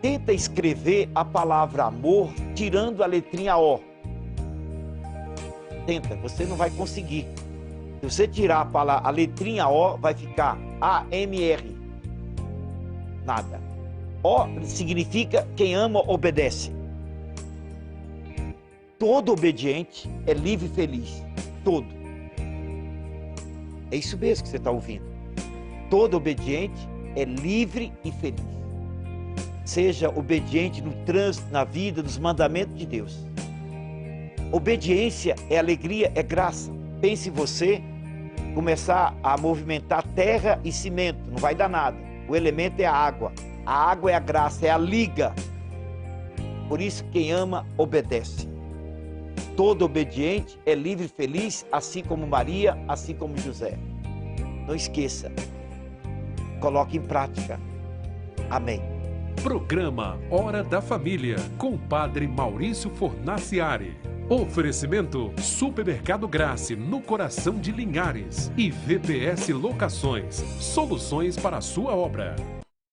Tenta escrever a palavra amor tirando a letrinha O. Tenta, você não vai conseguir. Se você tirar a letrinha O, vai ficar A-M-R. Nada. O significa quem ama, obedece. Todo obediente é livre e feliz. Todo. É isso mesmo que você está ouvindo. Todo obediente é livre e feliz. Seja obediente no trânsito, na vida, nos mandamentos de Deus. Obediência é alegria, é graça. Pense em você começar a movimentar terra e cimento, não vai dar nada. O elemento é a água é a graça, é a liga. Por isso quem ama, obedece. Todo obediente é livre e feliz, assim como Maria, assim como José. Não esqueça, coloque em prática. Amém. Programa Hora da Família, com o Padre Maurício Fornaciari. Oferecimento Supermercado Grace, no coração de Linhares. E VPS Locações, soluções para a sua obra.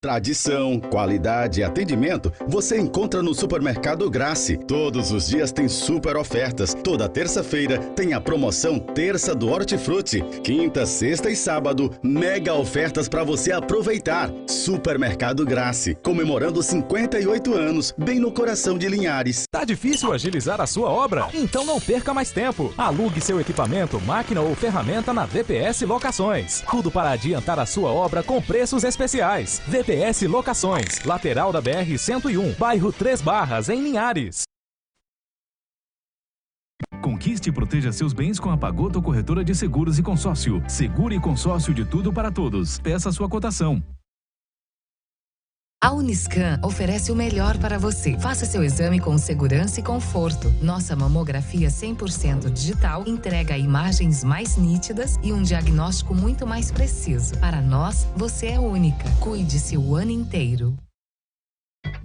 Tradição, qualidade e atendimento você encontra no Supermercado Grace. Todos os dias tem super ofertas. Toda terça-feira tem a promoção Terça do Hortifruti. Quinta, sexta e sábado, mega ofertas para você aproveitar. Supermercado Grace, comemorando 58 anos, bem no coração de Linhares. Tá difícil agilizar a sua obra? Então não perca mais tempo. Alugue seu equipamento, máquina ou ferramenta na VPS Locações. Tudo para adiantar a sua obra com preços especiais. VPS Locações, lateral da BR-101, bairro 3 Barras, em Linhares. Conquiste e proteja seus bens com a Pagoto Corretora de Seguros e Consórcio. Seguro e consórcio de tudo para todos. Peça sua cotação. A Uniscan oferece o melhor para você. Faça seu exame com segurança e conforto. Nossa mamografia 100% digital entrega imagens mais nítidas e um diagnóstico muito mais preciso. Para nós, você é única. Cuide-se o ano inteiro.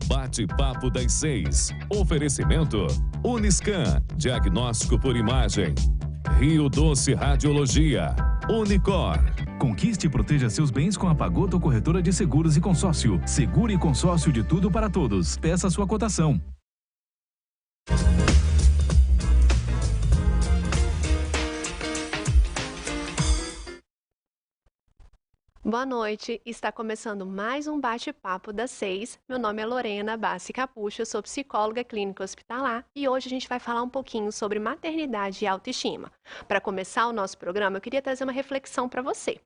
Bate-papo das 6. Oferecimento Uniscan, diagnóstico por imagem. Rio Doce Radiologia. Unicor. Conquiste e proteja seus bens com a Pagoto Corretora de Seguros e Consórcio. Seguro e consórcio de tudo para todos. Peça sua cotação. Boa noite, está começando mais um bate-papo das 6. Meu nome é Lorena Bassi Capucho, eu sou psicóloga clínica hospitalar e hoje a gente vai falar um pouquinho sobre maternidade e autoestima. Para começar o nosso programa, eu queria trazer uma reflexão para você.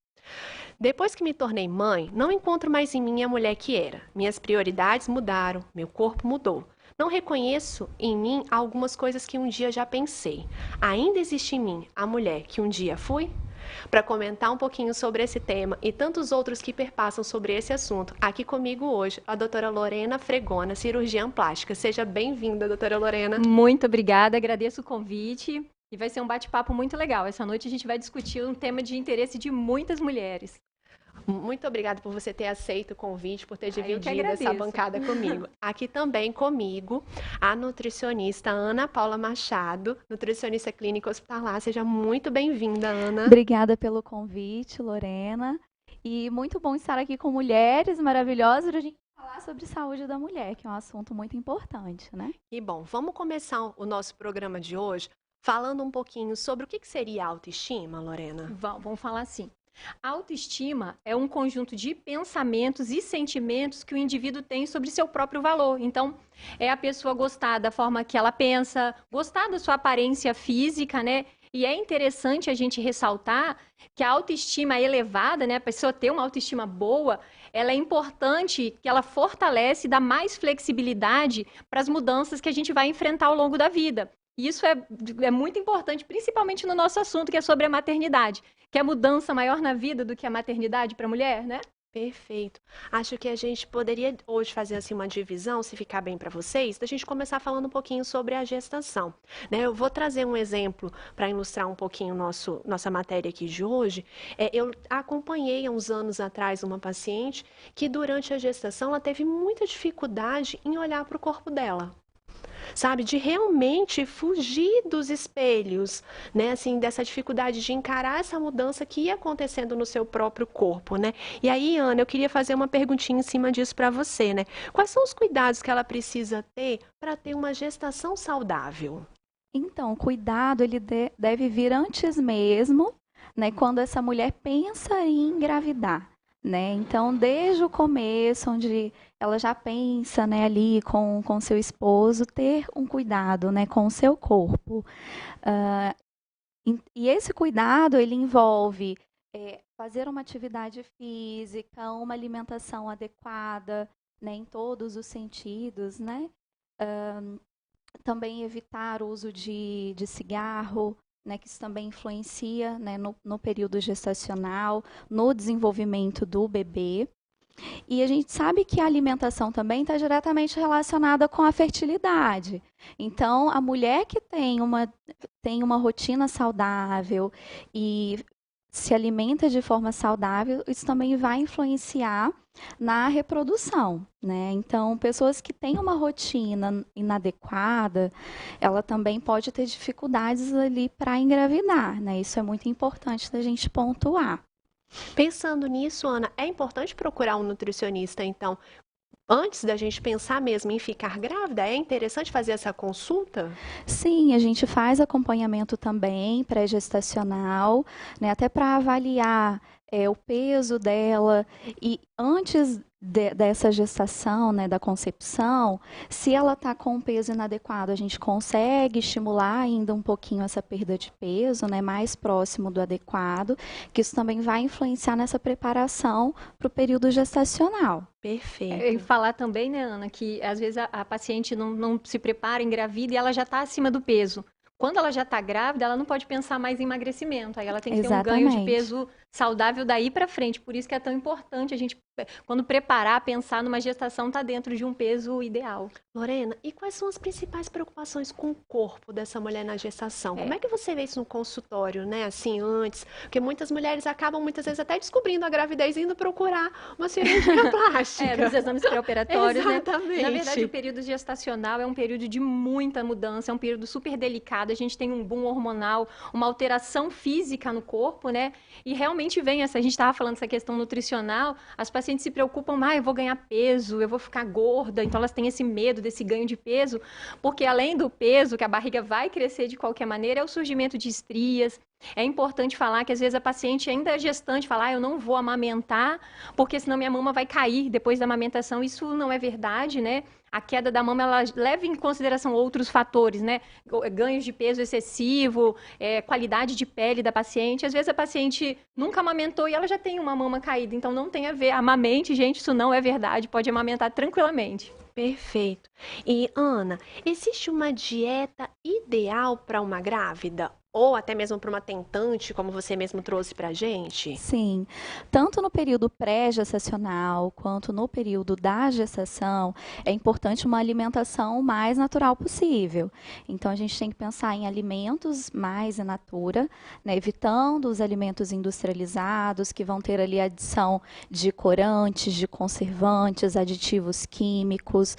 Depois que me tornei mãe, não encontro mais em mim a mulher que era. Minhas prioridades mudaram, meu corpo mudou. Não reconheço em mim algumas coisas que um dia já pensei. Ainda existe em mim a mulher que um dia fui? Para comentar um pouquinho sobre esse tema e tantos outros que perpassam sobre esse assunto, aqui comigo hoje a doutora Lorena Fregona, cirurgiã plástica. Seja bem-vinda, doutora Lorena. Muito obrigada, agradeço o convite e vai ser um bate-papo muito legal. Essa noite a gente vai discutir um tema de interesse de muitas mulheres. Muito obrigada por você ter aceito o convite, por ter dividido essa bancada comigo. Aqui também comigo, a nutricionista Ana Paula Machado, nutricionista clínica hospitalar. Seja muito bem-vinda, Ana. Obrigada pelo convite, Lorena. E muito bom estar aqui com mulheres maravilhosas para a gente falar sobre saúde da mulher, que é um assunto muito importante, né? E bom, vamos começar o nosso programa de hoje falando um pouquinho sobre o que seria autoestima, Lorena. Vamos falar assim. A autoestima é um conjunto de pensamentos e sentimentos que o indivíduo tem sobre seu próprio valor. Então, é a pessoa gostar da forma que ela pensa, gostar da sua aparência física, né? E é interessante a gente ressaltar que a autoestima elevada, né? A pessoa ter uma autoestima boa, ela é importante que ela fortalece e dá mais flexibilidade para as mudanças que a gente vai enfrentar ao longo da vida. E isso é muito importante, principalmente no nosso assunto, que é sobre a maternidade. Que é mudança maior na vida do que a maternidade para a mulher, né? Perfeito. Acho que a gente poderia hoje fazer assim uma divisão, se ficar bem para vocês, da gente começar falando um pouquinho sobre a gestação, né? Eu vou trazer um exemplo para ilustrar um pouquinho nossa matéria aqui de hoje. Eu acompanhei há uns anos atrás uma paciente que durante a gestação ela teve muita dificuldade em olhar para o corpo dela. sabe? De realmente fugir dos espelhos, né? Assim, dessa dificuldade de encarar essa mudança que ia acontecendo no seu próprio corpo, né? E aí, Ana, eu queria fazer uma perguntinha em cima disso para você, né? Quais são os cuidados que ela precisa ter para ter uma gestação saudável? Então, o cuidado ele deve vir antes mesmo, né, quando essa mulher pensa em engravidar, né? Então, desde o começo, onde ela já pensa, né, ali com seu esposo, ter um cuidado, né, com o seu corpo. E esse cuidado, ele envolve fazer uma atividade física, uma alimentação adequada, né, em todos os sentidos, né? Também evitar o uso de cigarro, né, que isso também influencia, né, no período gestacional, no desenvolvimento do bebê. E a gente sabe que a alimentação também está diretamente relacionada com a fertilidade. Então, a mulher que tem uma rotina saudável e se alimenta de forma saudável, isso também vai influenciar na reprodução, né? Então, pessoas que têm uma rotina inadequada, ela também pode ter dificuldades ali para engravidar, né? Isso é muito importante da gente pontuar. Pensando nisso, Ana, é importante procurar um nutricionista, então, antes da gente pensar mesmo em ficar grávida, é interessante fazer essa consulta? Sim, a gente faz acompanhamento também pré-gestacional, né, até para avaliar o peso dela e antes dessa gestação, né, da concepção, se ela está com um peso inadequado, a gente consegue estimular ainda um pouquinho essa perda de peso, né, mais próximo do adequado, que isso também vai influenciar nessa preparação para o período gestacional. Perfeito. E falar também, né, Ana, que às vezes a paciente não se prepara, engravida e ela já está acima do peso. Quando ela já está grávida, ela não pode pensar mais em emagrecimento. Aí ela tem que ter um ganho de peso saudável daí para frente. Por isso que é tão importante a gente, quando preparar, pensar numa gestação, tá dentro de um peso ideal. Lorena, e quais são as principais preocupações com o corpo dessa mulher na gestação? Como é que você vê isso no consultório, né? Assim, antes? Porque muitas mulheres acabam, muitas vezes, até descobrindo a gravidez e indo procurar uma cirurgia plástica. Nos exames pré-operatórios, né? Exatamente. Na verdade, o período gestacional é um período de muita mudança, é um período super delicado. A gente tem um boom hormonal, uma alteração física no corpo, né? E realmente vem essa, a gente estava falando dessa questão nutricional, as pacientes se preocupam, eu vou ganhar peso, eu vou ficar gorda, então elas têm esse medo desse ganho de peso, porque além do peso, que a barriga vai crescer de qualquer maneira, é o surgimento de estrias. É importante falar que às vezes a paciente ainda é gestante, fala, eu não vou amamentar, porque senão minha mama vai cair depois da amamentação. Isso não é verdade, né? A queda da mama, ela leva em consideração outros fatores, né? Ganhos de peso excessivo, qualidade de pele da paciente. Às vezes a paciente nunca amamentou e ela já tem uma mama caída, então não tem a ver. Amamente, gente, isso não é verdade, pode amamentar tranquilamente. Perfeito. E, Ana, existe uma dieta ideal para uma grávida? Ou até mesmo para uma tentante, como você mesmo trouxe para a gente? Sim, tanto no período pré-gestacional quanto no período da gestação, é importante uma alimentação mais natural possível. Então, a gente tem que pensar em alimentos mais in natura, né, evitando os alimentos industrializados, que vão ter ali adição de corantes, de conservantes, aditivos químicos,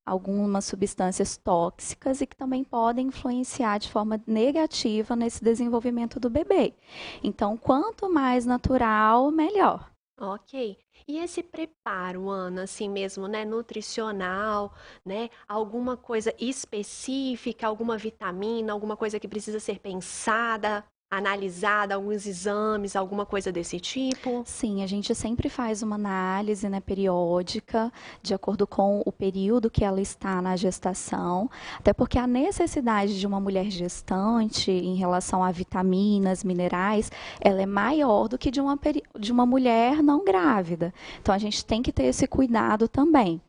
algumas substâncias tóxicas e que também podem influenciar de forma negativa nesse desenvolvimento do bebê. Então, quanto mais natural, melhor. Ok. E esse preparo, Ana, assim mesmo, né, nutricional, né, alguma coisa específica, alguma vitamina, alguma coisa que precisa ser pensada, analisada, alguns exames, alguma coisa desse tipo? Sim, a gente sempre faz uma análise, né, periódica, de acordo com o período que ela está na gestação, até porque a necessidade de uma mulher gestante em relação a vitaminas, minerais, ela é maior do que de uma mulher não grávida. Então, a gente tem que ter esse cuidado também.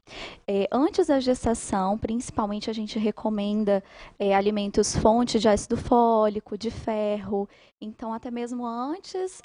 Antes da gestação, principalmente, a gente recomenda alimentos fonte de ácido fólico, de ferro. Então, até mesmo antes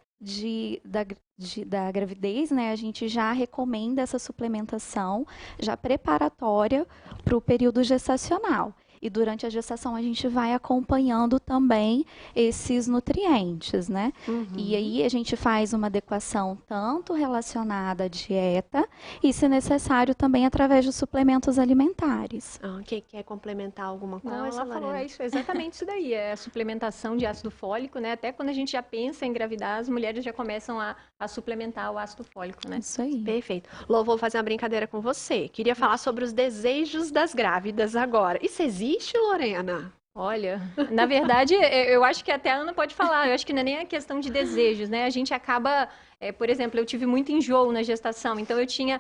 da gravidez, né, a gente já recomenda essa suplementação já preparatória para o período gestacional. e durante a gestação a gente vai acompanhando também esses nutrientes, né? E aí a gente faz uma adequação tanto relacionada à dieta e, se necessário, também através de suplementos alimentares. Quem quer complementar alguma coisa, Não, ela Lorena? falou exatamente isso daí, é a suplementação de ácido fólico, né? Até quando a gente já pensa em engravidar, as mulheres já começam a suplementar o ácido fólico, né? Isso aí. Perfeito. Lô, vou fazer uma brincadeira com você. Queria falar sobre os desejos das grávidas agora. Isso existe, Lorena? Olha, na verdade, eu acho que até a Ana pode falar, eu acho que não é nem a questão de desejos, né? A gente acaba, por exemplo, eu tive muito enjoo na gestação, então eu tinha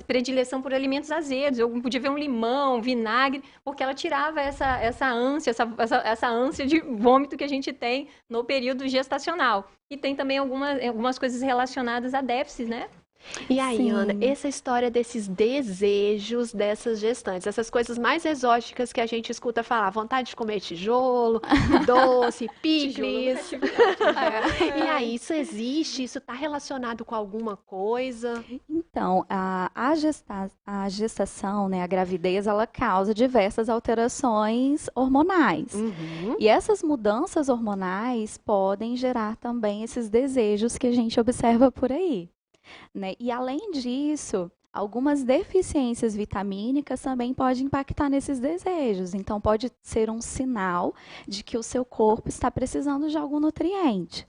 predileção por alimentos azedos, eu podia ver um limão, vinagre, porque ela tirava essa ânsia de vômito que a gente tem no período gestacional. E tem também algumas coisas relacionadas a déficits, né? E aí, Sim. Ana, essa história desses desejos dessas gestantes, essas coisas mais exóticas que a gente escuta falar, vontade de comer tijolo, doce, picles. E aí, isso existe? Isso está relacionado com alguma coisa? Então, a gestação, né, a gravidez, ela causa diversas alterações hormonais. E essas mudanças hormonais podem gerar também esses desejos que a gente observa por aí, né? E além disso, algumas deficiências vitamínicas também podem impactar nesses desejos. Então, pode ser um sinal de que o seu corpo está precisando de algum nutriente,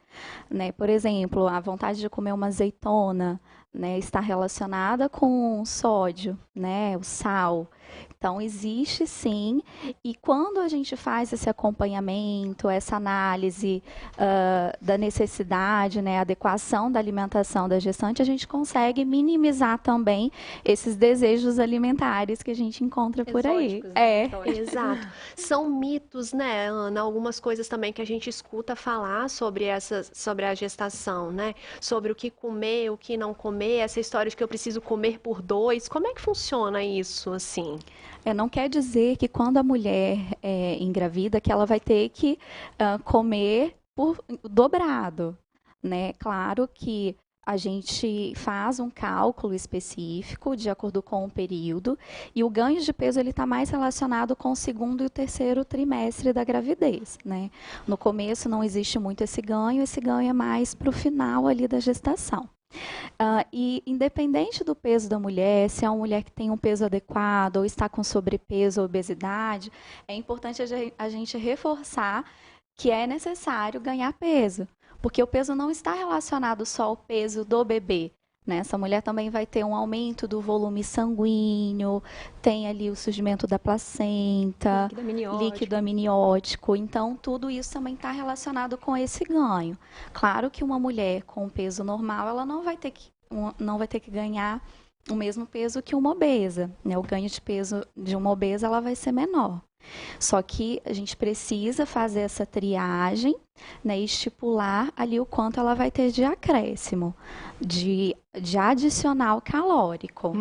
né? Por exemplo, a vontade de comer uma azeitona, né, está relacionada com sódio, né, o sal. Então, existe sim, e quando a gente faz esse acompanhamento, essa análise da necessidade, né, adequação da alimentação da gestante, a gente consegue minimizar também esses desejos alimentares que a gente encontra por aí. Exato. São mitos, né, Ana? Algumas coisas também que a gente escuta falar sobre a gestação, né? Sobre o que comer, o que não comer, essa história de que eu preciso comer por 2. Como é que funciona isso, assim? Não quer dizer que quando a mulher engravida, que ela vai ter que comer por dobrado, né? Claro que a gente faz um cálculo específico de acordo com o período e o ganho de peso ele está mais relacionado com o segundo e o terceiro trimestre da gravidez, né? No começo não existe muito esse ganho é mais para o final ali da gestação. E independente do peso da mulher, se é uma mulher que tem um peso adequado ou está com sobrepeso ou obesidade, é importante a gente reforçar que é necessário ganhar peso, porque o peso não está relacionado só ao peso do bebê, né? Essa mulher também vai ter um aumento do volume sanguíneo, tem ali o surgimento da placenta, líquido amniótico. Então, tudo isso também está relacionado com esse ganho. Claro que uma mulher com peso normal, ela não vai ter que ganhar o mesmo peso que uma obesa, né? O ganho de peso de uma obesa ela vai ser menor. Só que a gente precisa fazer essa triagem, né, e estipular ali o quanto ela vai ter de acréscimo, de adicional calórico.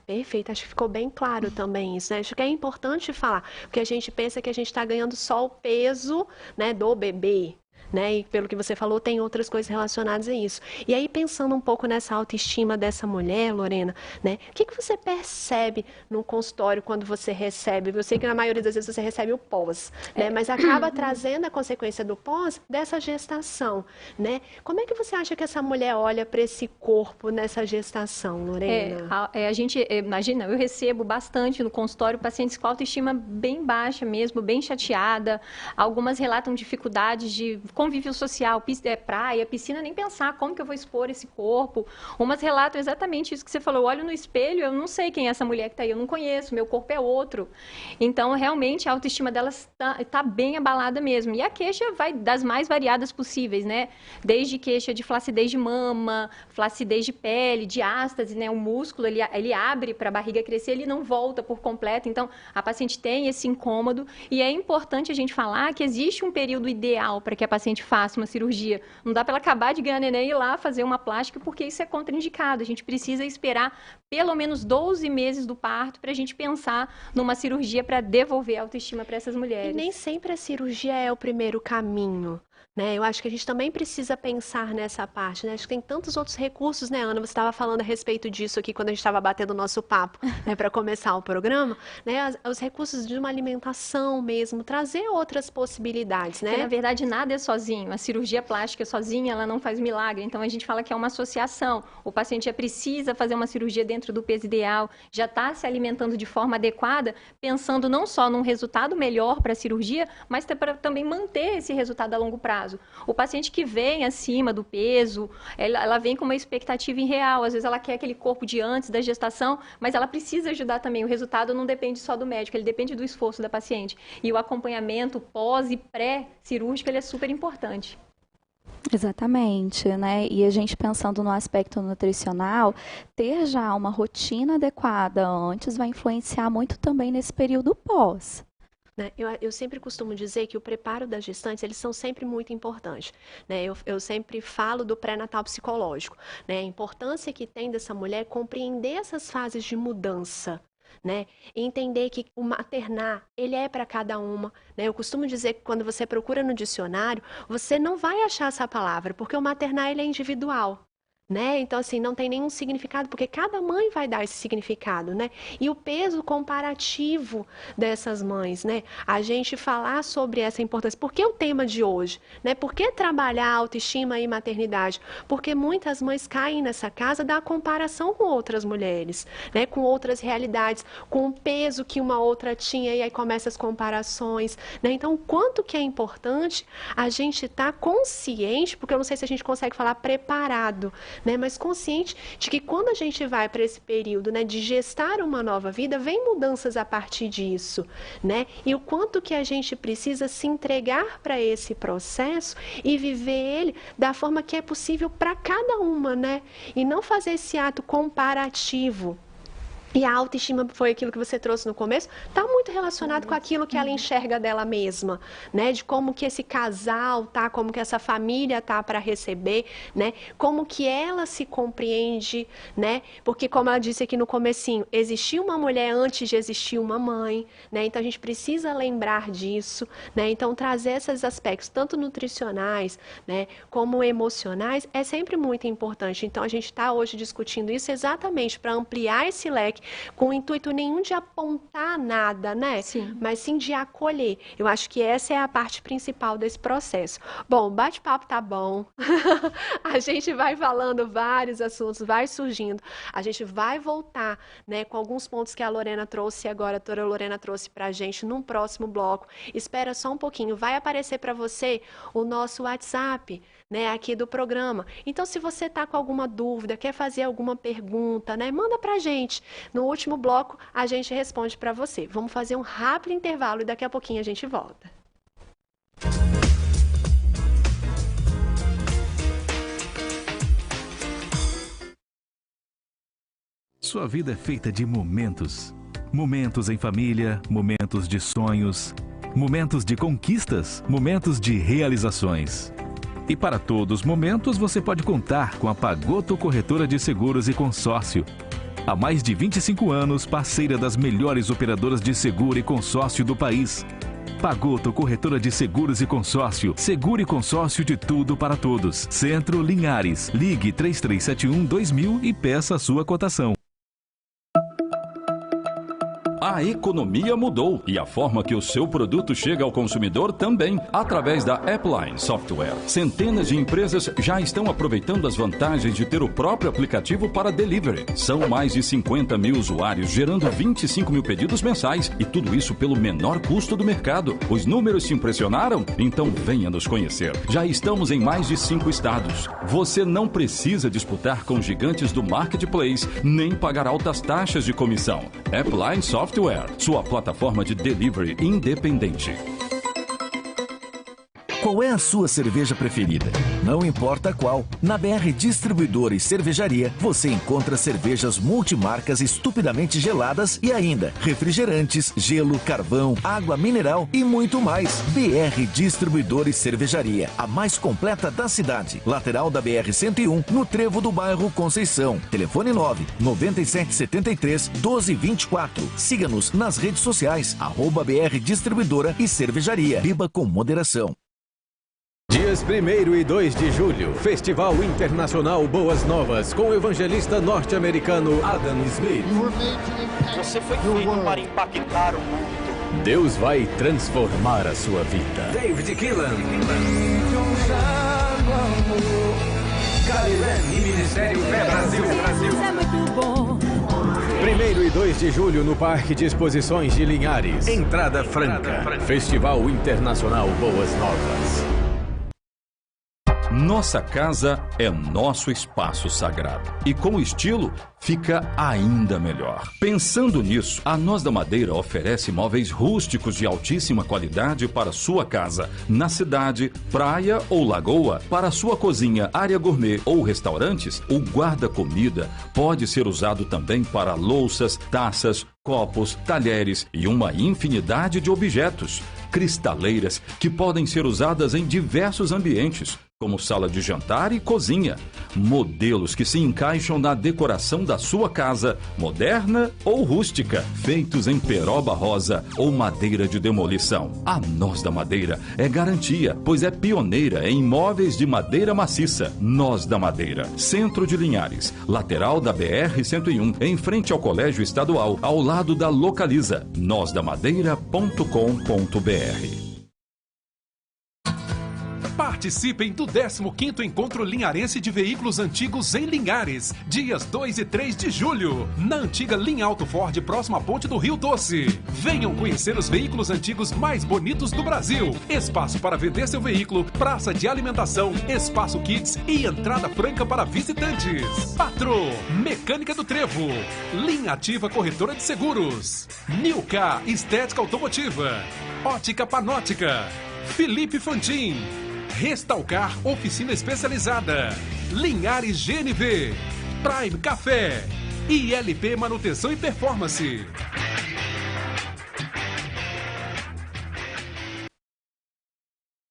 Perfeito, acho que ficou bem claro também isso, né? Acho que é importante falar, porque a gente pensa que a gente está ganhando só o peso, né, do bebê, né? E pelo que você falou, tem outras coisas relacionadas a isso. E aí, pensando um pouco nessa autoestima dessa mulher, Lorena, né? O que você percebe no consultório quando você recebe? Eu sei que na maioria das vezes você recebe o pós, né? Mas acaba trazendo a consequência do pós dessa gestação, né? Como é que você acha que essa mulher olha para esse corpo nessa gestação, Lorena? A gente, imagina, eu recebo bastante no consultório pacientes com autoestima bem baixa mesmo, bem chateada. Algumas relatam dificuldades de convívio social, praia, piscina, nem pensar como que eu vou expor esse corpo. Umas relatam exatamente isso que você falou, eu olho no espelho, eu não sei quem é essa mulher que está aí, eu não conheço, meu corpo é outro. Então, realmente, a autoestima delas está bem abalada mesmo. E a queixa vai das mais variadas possíveis, né? Desde queixa de flacidez de mama, flacidez de pele, diástase, né? O músculo, ele abre para a barriga crescer, ele não volta por completo. Então, a paciente tem esse incômodo e é importante a gente falar que existe um período ideal para que a paciente faça uma cirurgia. Não dá para ela acabar de ganhar neném e ir lá fazer uma plástica, porque isso é contraindicado. A gente precisa esperar pelo menos 12 meses do parto para a gente pensar numa cirurgia para devolver a autoestima para essas mulheres. E nem sempre a cirurgia é o primeiro caminho, Né? Eu acho que a gente também precisa pensar nessa parte, né? Acho que tem tantos outros recursos, né, Ana? Você estava falando a respeito disso aqui quando a gente estava batendo o nosso papo, né, para começar o programa, né? Os recursos de uma alimentação mesmo, trazer outras possibilidades, né? Porque, na verdade, nada é sozinho. A cirurgia plástica sozinha, ela não faz milagre. Então, a gente fala que é uma associação. O paciente já precisa fazer uma cirurgia dentro do peso ideal, já está se alimentando de forma adequada, pensando não só num resultado melhor para a cirurgia, mas para também manter esse resultado a longo prazo. O paciente que vem acima do peso, ela vem com uma expectativa irreal. Às vezes ela quer aquele corpo de antes da gestação, mas ela precisa ajudar também. O resultado não depende só do médico, ele depende do esforço da paciente. E o acompanhamento pós e pré-cirúrgico, ele é super importante. Exatamente, né? E a gente pensando no aspecto nutricional, ter já uma rotina adequada antes vai influenciar muito também nesse período pós. Eu sempre costumo dizer que o preparo das gestantes, eles são sempre muito importantes. Né? Eu sempre falo do pré-natal psicológico, né? A importância que tem dessa mulher compreender essas fases de mudança. Né? E entender que o maternar, ele é para cada uma. Né? Eu costumo dizer que quando você procura no dicionário, você não vai achar essa palavra, porque o maternar, ele é individual. Né? Então, assim, não tem nenhum significado, porque cada mãe vai dar esse significado, né? E o peso comparativo dessas mães, né? A gente falar sobre essa importância. Por que o tema de hoje? Né? Por que trabalhar autoestima e maternidade? Porque muitas mães caem nessa casa da comparação com outras mulheres, né? Com outras realidades, com o peso que uma outra tinha, e aí começam as comparações, né? Então, o quanto que é importante a gente estar consciente, porque eu não sei se a gente consegue falar preparado, né, mas consciente de que quando a gente vai para esse período, né, de gestar uma nova vida, vem mudanças a partir disso, né? E o quanto que a gente precisa se entregar para esse processo e viver ele da forma que é possível para cada uma, né? E não fazer esse ato comparativo. E a autoestima foi aquilo que você trouxe no começo, está muito relacionado com aquilo que ela enxerga dela mesma, né? De como que esse casal tá, como que essa família tá para receber, né? Como que ela se compreende, né? Porque como ela disse aqui no comecinho, existiu uma mulher antes de existir uma mãe, né? Então a gente precisa lembrar disso, né? Então trazer esses aspectos, tanto nutricionais, né, como emocionais, é sempre muito importante. Então a gente está hoje discutindo isso exatamente para ampliar esse leque, com o intuito nenhum de apontar nada, né? Sim. Mas sim de acolher. Eu acho que essa é a parte principal desse processo. Bom, o bate-papo tá bom. A gente vai falando vários assuntos, vai surgindo. A gente vai voltar, né, com alguns pontos que a Lorena trouxe agora, a doutora Lorena trouxe pra gente num próximo bloco. Espera só um pouquinho, vai aparecer para você o nosso WhatsApp, né, aqui do programa. Então, se você tá com alguma dúvida, quer fazer alguma pergunta, né, manda pra gente. No último bloco, a gente responde para você. Vamos fazer um rápido intervalo e daqui a pouquinho a gente volta. Sua vida é feita de momentos. Momentos em família, momentos de sonhos, momentos de conquistas, momentos de realizações. E para todos os momentos, você pode contar com a Pagoto Corretora de Seguros e Consórcio. Há mais de 25 anos, parceira das melhores operadoras de seguro e consórcio do país. Pagoto Corretora de Seguros e Consórcio. Seguro e consórcio de tudo para todos. Centro Linhares. Ligue 3371-2000 e peça a sua cotação. A economia mudou e a forma que o seu produto chega ao consumidor também, através da Appline Software. Centenas de empresas já estão aproveitando as vantagens de ter o próprio aplicativo para delivery. São mais de 50 mil usuários, gerando 25 mil pedidos mensais e tudo isso pelo menor custo do mercado. Os números te impressionaram? Então venha nos conhecer. Já estamos em mais de 5 estados. Você não precisa disputar com gigantes do marketplace, nem pagar altas taxas de comissão. Appline Software, sua plataforma de delivery independente. Qual é a sua cerveja preferida? Não importa qual. Na BR Distribuidora e Cervejaria, você encontra cervejas multimarcas estupidamente geladas e ainda refrigerantes, gelo, carvão, água mineral e muito mais. BR Distribuidora e Cervejaria, a mais completa da cidade. Lateral da BR-101, no trevo do bairro Conceição. Telefone 9-9773-1224. Siga-nos nas redes sociais, @BR Distribuidora e Cervejaria. Beba com moderação. Dias 1º e 2 de julho, Festival Internacional Boas Novas, com o evangelista norte-americano Adam Smith. Você foi feito para impactar o mundo. Deus vai transformar a sua vida. David Keelan. Galilene e Ministério Fé Brasil. Isso é muito bom. 1º e 2 de julho no Parque de Exposições de Linhares. Entrada franca. Festival Internacional Boas Novas. Nossa casa é nosso espaço sagrado. E com estilo, fica ainda melhor. Pensando nisso, a Nós da Madeira oferece móveis rústicos de altíssima qualidade para sua casa, na cidade, praia ou lagoa. Para sua cozinha, área gourmet ou restaurantes, o guarda-comida pode ser usado também para louças, taças, copos, talheres e uma infinidade de objetos. Cristaleiras que podem ser usadas em diversos ambientes, como sala de jantar e cozinha. Modelos que se encaixam na decoração da sua casa, moderna ou rústica, feitos em peroba rosa ou madeira de demolição. A Nós da Madeira é garantia, pois é pioneira em móveis de madeira maciça. Nós da Madeira, Centro de Linhares, lateral da BR-101, em frente ao Colégio Estadual, ao lado da Localiza. nosdamadeira.com.br. Participem do 15º Encontro Linharense de Veículos Antigos em Linhares, dias 2 e 3 de julho, na antiga Linha Auto Ford, próxima à Ponte do Rio Doce. Venham conhecer os veículos antigos mais bonitos do Brasil. Espaço para vender seu veículo, praça de alimentação, espaço kids e entrada franca para visitantes. Patro, Mecânica do Trevo, Linha Ativa Corretora de Seguros, Nilka Estética Automotiva, Ótica Panótica, Felipe Fantin, Restalcar Oficina Especializada, Linhares GNV, Prime Café e ILP Manutenção e Performance.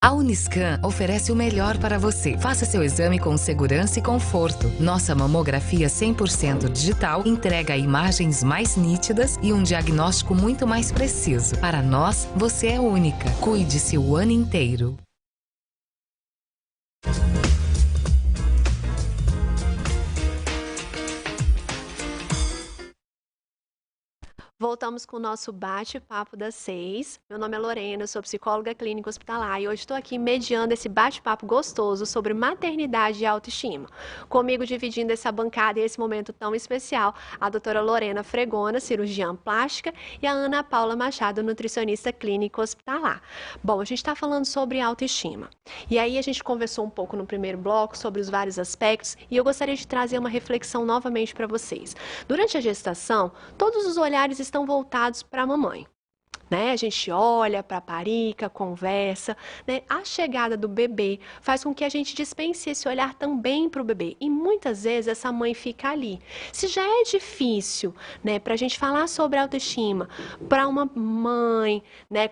A Uniscan oferece o melhor para você. Faça seu exame com segurança e conforto. Nossa mamografia 100% digital entrega imagens mais nítidas e um diagnóstico muito mais preciso. Para nós, você é única. Cuide-se o ano inteiro. Voltamos com o nosso bate-papo das 6. Meu nome é Lorena, eu sou psicóloga clínica hospitalar e hoje estou aqui mediando esse bate-papo gostoso sobre maternidade e autoestima. Comigo dividindo essa bancada e esse momento tão especial, a doutora Lorena Fregona, cirurgiã plástica, e a Ana Paula Machado, nutricionista clínica hospitalar. Bom, a gente está falando sobre autoestima. E aí a gente conversou um pouco no primeiro bloco sobre os vários aspectos e eu gostaria de trazer uma reflexão novamente para vocês. Durante a gestação, todos os olhares estão voltados para a mamãe. A gente olha para a parica, conversa, A chegada do bebê faz com que a gente dispense esse olhar também para o bebê. E muitas vezes essa mãe fica ali. Se já é difícil, para a gente falar sobre autoestima para uma mãe,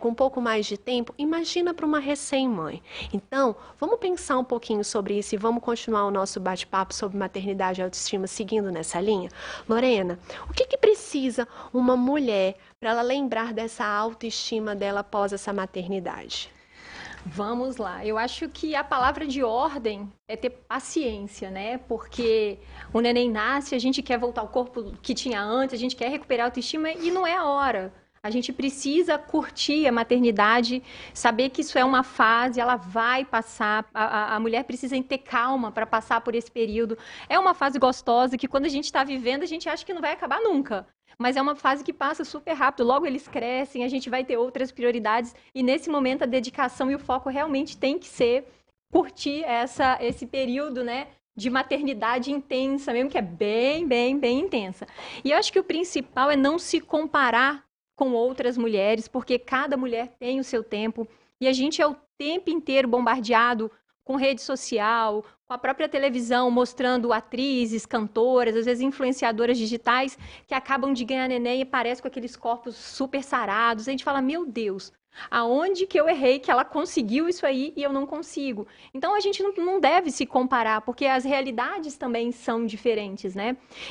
com um pouco mais de tempo, imagina para uma recém-mãe. Então, vamos pensar um pouquinho sobre isso e vamos continuar o nosso bate-papo sobre maternidade e autoestima seguindo nessa linha? Lorena, o que precisa uma mulher para ela lembrar dessa autoestima dela após essa maternidade? Vamos lá. Eu acho que a palavra de ordem é ter paciência, Porque o neném nasce, a gente quer voltar ao corpo que tinha antes, a gente quer recuperar a autoestima e não é a hora. A gente precisa curtir a maternidade, saber que isso é uma fase, ela vai passar, a mulher precisa ter calma para passar por esse período. É uma fase gostosa que quando a gente está vivendo, a gente acha que não vai acabar nunca. Mas é uma fase que passa super rápido, logo eles crescem, a gente vai ter outras prioridades e nesse momento a dedicação e o foco realmente tem que ser curtir esse período, de maternidade intensa, mesmo que é bem, bem, bem intensa. E eu acho que o principal é não se comparar com outras mulheres, porque cada mulher tem o seu tempo e a gente é o tempo inteiro bombardeado com rede social, com a própria televisão, mostrando atrizes, cantoras, às vezes influenciadoras digitais, que acabam de ganhar neném e parecem com aqueles corpos super sarados. A gente fala, meu Deus, aonde que eu errei que ela conseguiu isso aí e eu não consigo? Então, a gente não deve se comparar, porque as realidades também são diferentes,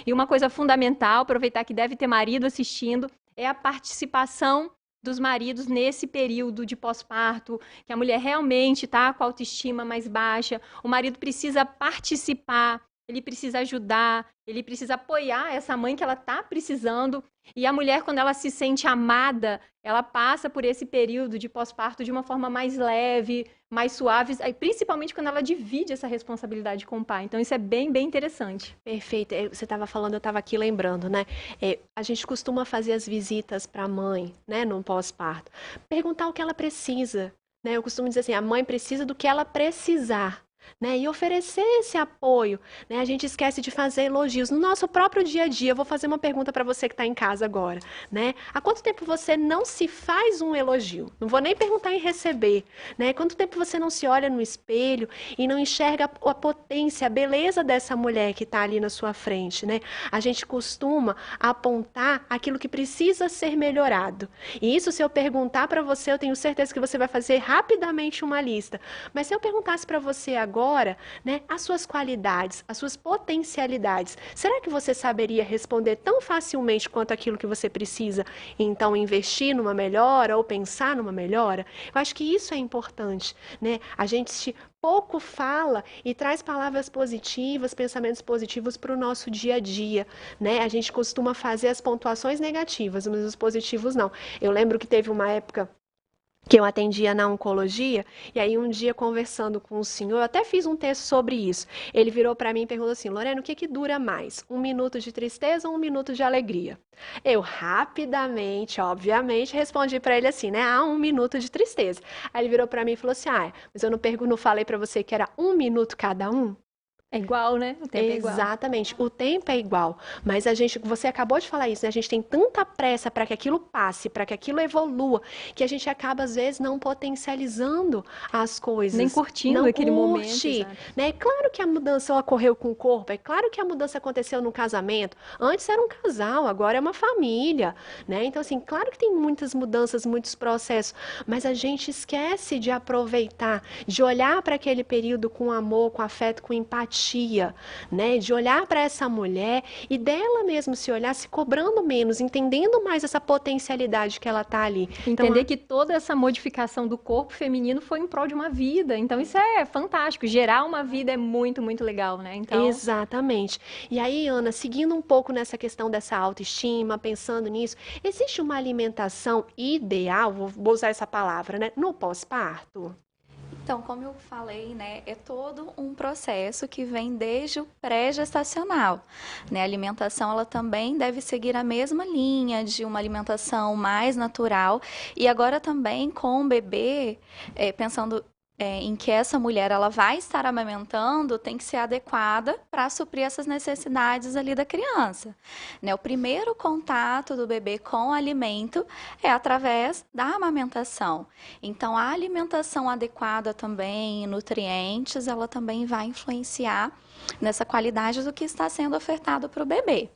E uma coisa fundamental, aproveitar que deve ter marido assistindo, é a participação dos maridos nesse período de pós-parto, que a mulher realmente está com a autoestima mais baixa, o marido precisa participar, ele precisa ajudar, ele precisa apoiar essa mãe que ela está precisando. E a mulher, quando ela se sente amada, ela passa por esse período de pós-parto de uma forma mais leve, mais suave, principalmente quando ela divide essa responsabilidade com o pai. Então, isso é bem, bem interessante. Perfeito. Você estava falando, eu estava aqui lembrando, né? A gente costuma fazer as visitas para a mãe, né, no pós-parto. Perguntar o que ela precisa, né? Eu costumo dizer assim, a mãe precisa do que ela precisar. Né, e oferecer esse apoio, né? A gente esquece de fazer elogios no nosso próprio dia a dia. Eu vou fazer uma pergunta para você que está em casa agora, né? Há quanto tempo você não se faz um elogio? Não vou nem perguntar em receber, né? Quanto tempo você não se olha no espelho e não enxerga a potência, a beleza dessa mulher que está ali na sua frente, né? A gente costuma apontar aquilo que precisa ser melhorado. E isso, se eu perguntar para você, eu tenho certeza que você vai fazer rapidamente uma lista. Mas se eu perguntasse para você agora, né, as suas qualidades, as suas potencialidades, será que você saberia responder tão facilmente quanto aquilo que você precisa? Então, investir numa melhora ou pensar numa melhora? Eu acho que isso é importante, né? A gente pouco fala e traz palavras positivas, pensamentos positivos para o nosso dia a dia, né? A gente costuma fazer as pontuações negativas, mas os positivos não. Eu lembro que teve uma época que eu atendia na oncologia, e aí um dia conversando com o senhor, eu até fiz um texto sobre isso. Ele virou para mim e perguntou assim, Lorena, o que dura mais? 1 minuto de tristeza ou 1 minuto de alegria? Eu rapidamente, obviamente, respondi para ele assim, né? 1 minuto de tristeza. Aí ele virou para mim e falou assim, mas eu não falei para você que era 1 minuto cada um? É igual, né? O tempo é igual. Exatamente, o tempo é igual, mas você acabou de falar isso, né? A gente tem tanta pressa para que aquilo passe, para que aquilo evolua, que a gente acaba, às vezes, não potencializando as coisas. Nem curtindo aquele momento. Né? É claro que a mudança ocorreu com o corpo, é claro que a mudança aconteceu no casamento. Antes era um casal, agora é uma família, né? Então, assim, claro que tem muitas mudanças, muitos processos, mas a gente esquece de aproveitar, de olhar para aquele período com amor, com afeto, com empatia, né? De olhar para essa mulher e dela mesmo se olhar, se cobrando menos, entendendo mais essa potencialidade que ela tá ali. Entender que toda essa modificação do corpo feminino foi em prol de uma vida. Então isso é fantástico. Gerar uma vida é muito, muito legal, né? Então... Exatamente. E aí, Ana, seguindo um pouco nessa questão dessa autoestima, pensando nisso, existe uma alimentação ideal, vou usar essa palavra, né? No pós-parto? Então, como eu falei, né, é todo um processo que vem desde o pré-gestacional, né? A alimentação, ela também deve seguir a mesma linha de uma alimentação mais natural. E agora também com o bebê, pensando em que essa mulher ela vai estar amamentando, tem que ser adequada para suprir essas necessidades ali da criança, né? O primeiro contato do bebê com o alimento é através da amamentação. Então, a alimentação adequada também, nutrientes, ela também vai influenciar nessa qualidade do que está sendo ofertado para o bebê,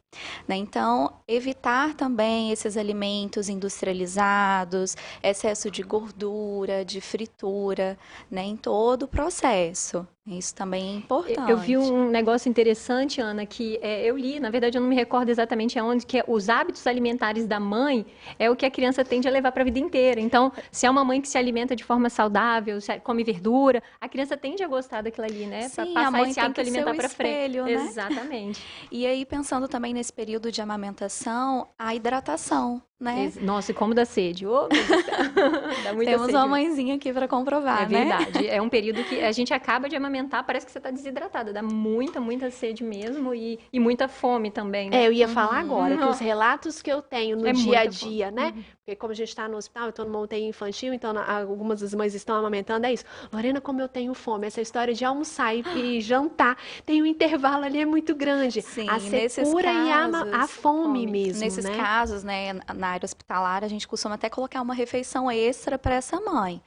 né? Então, evitar também esses alimentos industrializados, excesso de gordura, de fritura, né, em todo o processo. Isso também é importante. Eu vi um negócio interessante, Ana, que eu li, na verdade eu não me recordo exatamente aonde, que os hábitos alimentares da mãe é o que a criança tende a levar para a vida inteira. Então, se é uma mãe que se alimenta de forma saudável, come verdura, a criança tende a gostar daquilo ali, né? Sim, pra passar a mãe esse hábito alimentar para frente. Né? Exatamente. E aí, pensando também nesse período de amamentação, a hidratação, né? Nossa, e como dá sede. Oh, meu Deus do céu. Dá muita Temos sede. uma mãezinha aqui para comprovar, né? né? É verdade. É um período que a gente acaba de amamentar, parece que você está desidratada. Dá muita, muita sede mesmo e muita fome também, né? Eu ia falar agora, que os relatos que eu tenho no dia a dia, né? Porque como a gente está no hospital, eu estou numa UTI infantil, então algumas das mães estão amamentando, é isso. Lorena, como eu tenho fome, essa história de almoçar e jantar, tem um intervalo ali, é muito grande. Sim, a secura e a fome mesmo, nesses né? casos, né, na área hospitalar, a gente costuma até colocar uma refeição extra para essa mãe,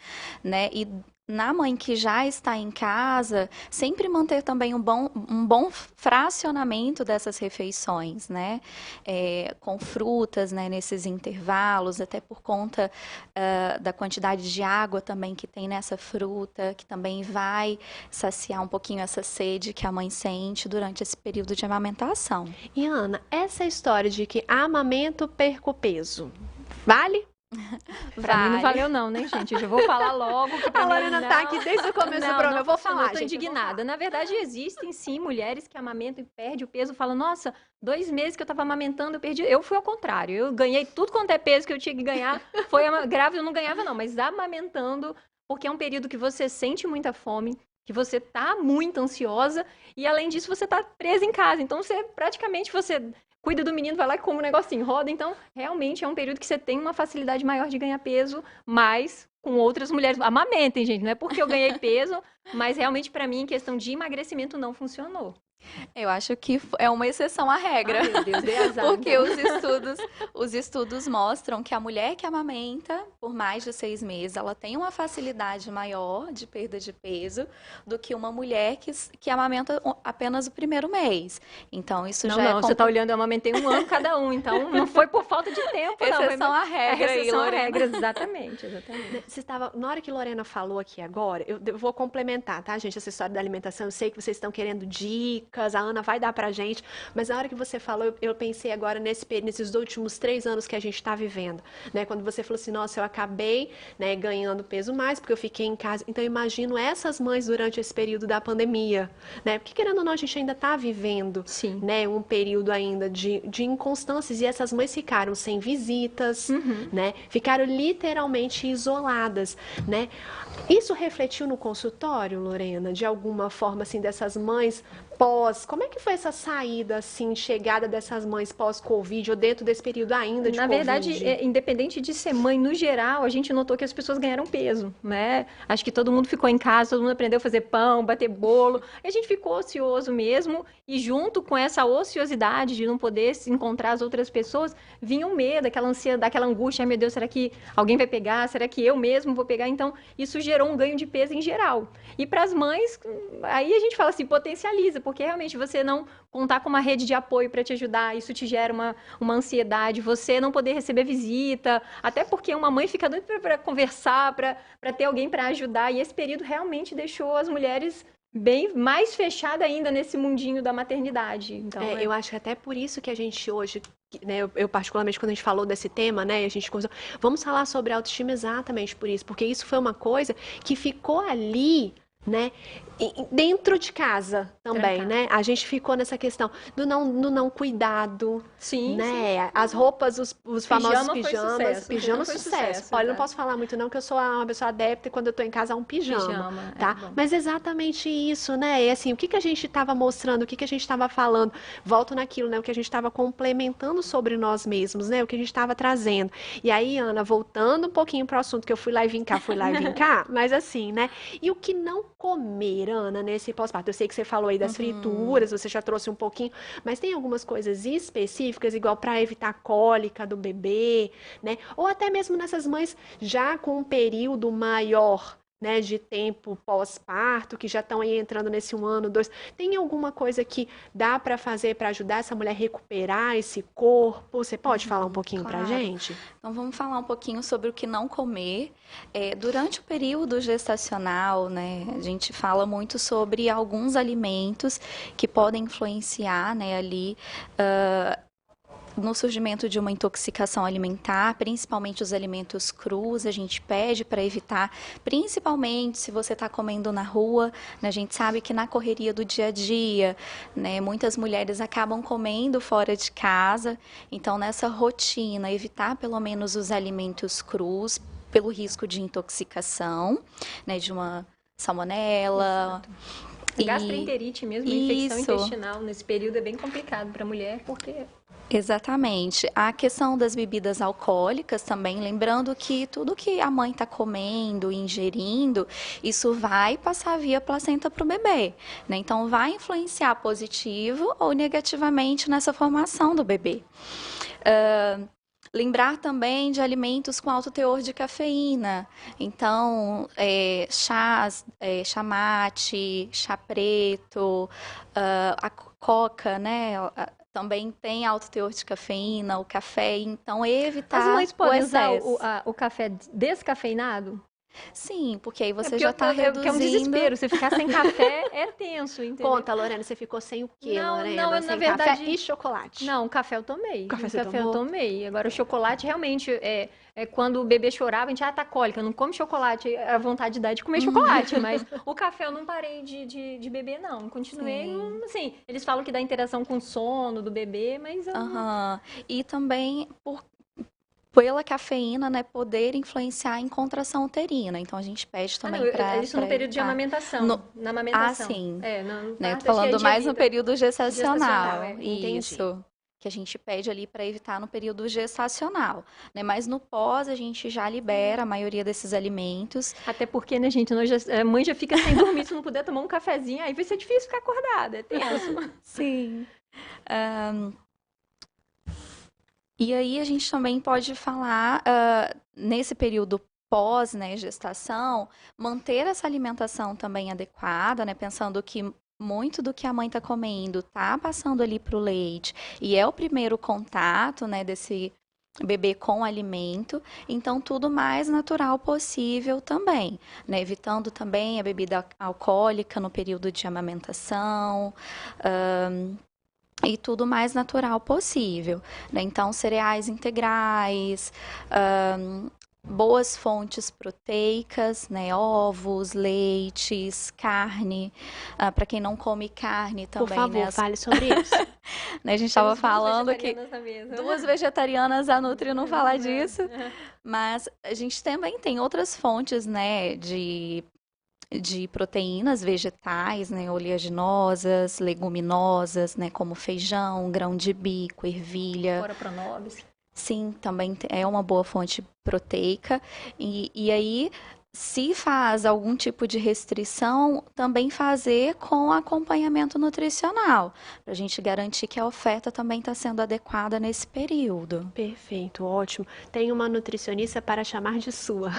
né? E na mãe que já está em casa, sempre manter também um bom fracionamento dessas refeições, né? Com frutas, né, nesses intervalos, até por conta da quantidade de água também que tem nessa fruta, que também vai saciar um pouquinho essa sede que a mãe sente durante esse período de amamentação. E Ana, essa história de que amamento perco peso, vale? Pra mim não valeu não, né, gente? Eu já vou falar logo. Que a Lorena tá aqui desde o começo do programa. Eu vou falar, eu tô indignada. Na verdade, existem sim mulheres que amamentam e perdem o peso. Falam, nossa, 2 meses que eu tava amamentando, eu perdi. Eu fui ao contrário. Eu ganhei tudo quanto é peso que eu tinha que ganhar. Grávida eu não ganhava não, mas amamentando, porque é um período que você sente muita fome, que você tá muito ansiosa e além disso você tá presa em casa. Então você cuida do menino, vai lá e come um negocinho, roda. Então, realmente é um período que você tem uma facilidade maior de ganhar peso, mas com outras mulheres. Amamentem, gente, não é porque eu ganhei peso, mas realmente para mim, em questão de emagrecimento, não funcionou. Eu acho que é uma exceção à regra. Ai, meu Deus, dei azar, porque então. os estudos mostram que a mulher que amamenta por mais de 6 meses, ela tem uma facilidade maior de perda de peso do que uma mulher que amamenta apenas o primeiro mês. Então, isso já Não, você está olhando, eu amamentei 1 ano cada um, então não foi por falta de tempo, não. Exceção à regra. Exceção à regra, exatamente. Você estava, na hora que Lorena falou aqui agora, eu vou complementar, tá, gente, essa história da alimentação. Eu sei que vocês estão querendo dicas, a Ana vai dar pra gente, mas na hora que você falou, eu pensei agora nesses últimos 3 anos que a gente está vivendo, né? Quando você falou assim, nossa, eu acabei, né, ganhando peso mais porque eu fiquei em casa. Então, eu imagino essas mães durante esse período da pandemia, né? Porque, querendo ou não, a gente ainda está vivendo, sim, né, um período ainda de inconstâncias, e essas mães ficaram sem visitas, né? Ficaram literalmente isoladas, né? Isso refletiu no consultório, Lorena, de alguma forma, assim, dessas mães como é que foi essa saída, assim, chegada dessas mães pós-Covid ou dentro desse período ainda de Na Covid? verdade, independente de ser mãe, no geral, a gente notou que as pessoas ganharam peso, né? Acho que todo mundo ficou em casa, todo mundo aprendeu a fazer pão, bater bolo, e a gente ficou ocioso mesmo, e junto com essa ociosidade de não poder se encontrar as outras pessoas, vinha o medo, aquela ansiedade, aquela angústia, ai meu Deus, será que alguém vai pegar? Será que eu mesmo vou pegar? Então, isso gerou um ganho de peso em geral. E para as mães, aí a gente fala assim, potencializa, porque realmente você não contar com uma rede de apoio para te ajudar, isso te gera uma ansiedade, você não poder receber visita, até porque uma mãe fica doida para conversar, para ter alguém para ajudar, e esse período realmente deixou as mulheres bem mais fechadas ainda nesse mundinho da maternidade. Então, eu acho que até por isso que a gente hoje, né, eu particularmente quando a gente falou desse tema, né, a gente vamos falar sobre autoestima exatamente por isso, porque isso foi uma coisa que ficou ali, né, dentro de casa também, né? A gente ficou nessa questão do não cuidado, sim, né? Sim. As roupas, os famosos pijamas. Pijama foi sucesso. Olha, eu não posso falar muito não, que eu sou uma pessoa adepta e quando eu tô em casa é um pijama, tá? Mas exatamente isso, né? E assim, o que a gente estava mostrando, o que a gente estava falando, volto naquilo, né? O que a gente estava complementando sobre nós mesmos, né? O que a gente estava trazendo. E aí, Ana, voltando um pouquinho pro assunto, que eu fui lá e vim cá, mas assim, né? E o que não comer, Ana, nesse pós-parto? Eu sei que você falou aí das frituras, você já trouxe um pouquinho, mas tem algumas coisas específicas, igual para evitar a cólica do bebê, né? Ou até mesmo nessas mães já com um período maior, né, de tempo pós-parto, que já estão aí entrando nesse 1 ano, 2. Tem alguma coisa que dá para fazer para ajudar essa mulher a recuperar esse corpo? Você pode falar um pouquinho para a gente? Então, vamos falar um pouquinho sobre o que não comer. Durante o período gestacional, né, a gente fala muito sobre alguns alimentos que podem influenciar, né, ali no surgimento de uma intoxicação alimentar, principalmente os alimentos crus, a gente pede para evitar, principalmente se você está comendo na rua, né? A gente sabe que na correria do dia a dia, né, muitas mulheres acabam comendo fora de casa, então nessa rotina, evitar pelo menos os alimentos crus, pelo risco de intoxicação, né, de uma salmonela. Gastroenterite mesmo, infecção intestinal, nesse período é bem complicado para a mulher, porque... Exatamente. A questão das bebidas alcoólicas também, lembrando que tudo que a mãe está comendo, ingerindo, isso vai passar via placenta para o bebê, né? Então, vai influenciar positivo ou negativamente nessa formação do bebê. Lembrar também de alimentos com alto teor de cafeína. Então, chás, chá mate, chá preto, a coca, né? Também tem alto teor de cafeína, o café, então evitar. As mães podem usar o café descafeinado? Sim, porque aí você já está reduzindo. É um desespero, você ficar sem café é tenso, entendeu? Conta, Lorena, você ficou sem o quê, Lorena? Não, sem na verdade... café e chocolate. Não, café eu tomei. Café eu tomei. Agora, o chocolate, realmente, quando o bebê chorava, a gente, tá cólica, não come chocolate, a vontade dá de comer chocolate, mas o café eu não parei de beber, não. Continuei, assim, eles falam que dá interação com o sono do bebê, mas eu não... E também, pela cafeína, né, poder influenciar em contração uterina. Então, a gente pede também para... Isso no período de amamentação. Na amamentação. Sim. Né, tô falando mais no período gestacional. Entendi. Isso. Que a gente pede ali para evitar no período gestacional, né? Mas no pós a gente já libera a maioria desses alimentos. Até porque, né, gente, a mãe já fica sem dormir, se não puder tomar um cafezinho, aí vai ser difícil ficar acordada, é tenso. Sim. E aí a gente também pode falar, nesse período pós, né, gestação, manter essa alimentação também adequada, né, pensando que muito do que a mãe está comendo está passando ali para o leite e é o primeiro contato, né, desse bebê com o alimento, então tudo mais natural possível também, né, evitando também a bebida alcoólica no período de amamentação, e tudo mais natural possível, né? Então, cereais integrais, boas fontes proteicas, né? Ovos, leites, carne. Para quem não come carne também, por favor, né? fale sobre isso. Né, a gente estava falando que 2 vegetarianas, a Nutri não fala disso, mas a gente também tem outras fontes, né? De proteínas vegetais, né, oleaginosas, leguminosas, né, como feijão, grão de bico, ervilha. Fora pronobis. Sim, também é uma boa fonte proteica. E aí, se faz algum tipo de restrição, também fazer com acompanhamento nutricional, para a gente garantir que a oferta também está sendo adequada nesse período. Perfeito, ótimo. Tem uma nutricionista para chamar de sua.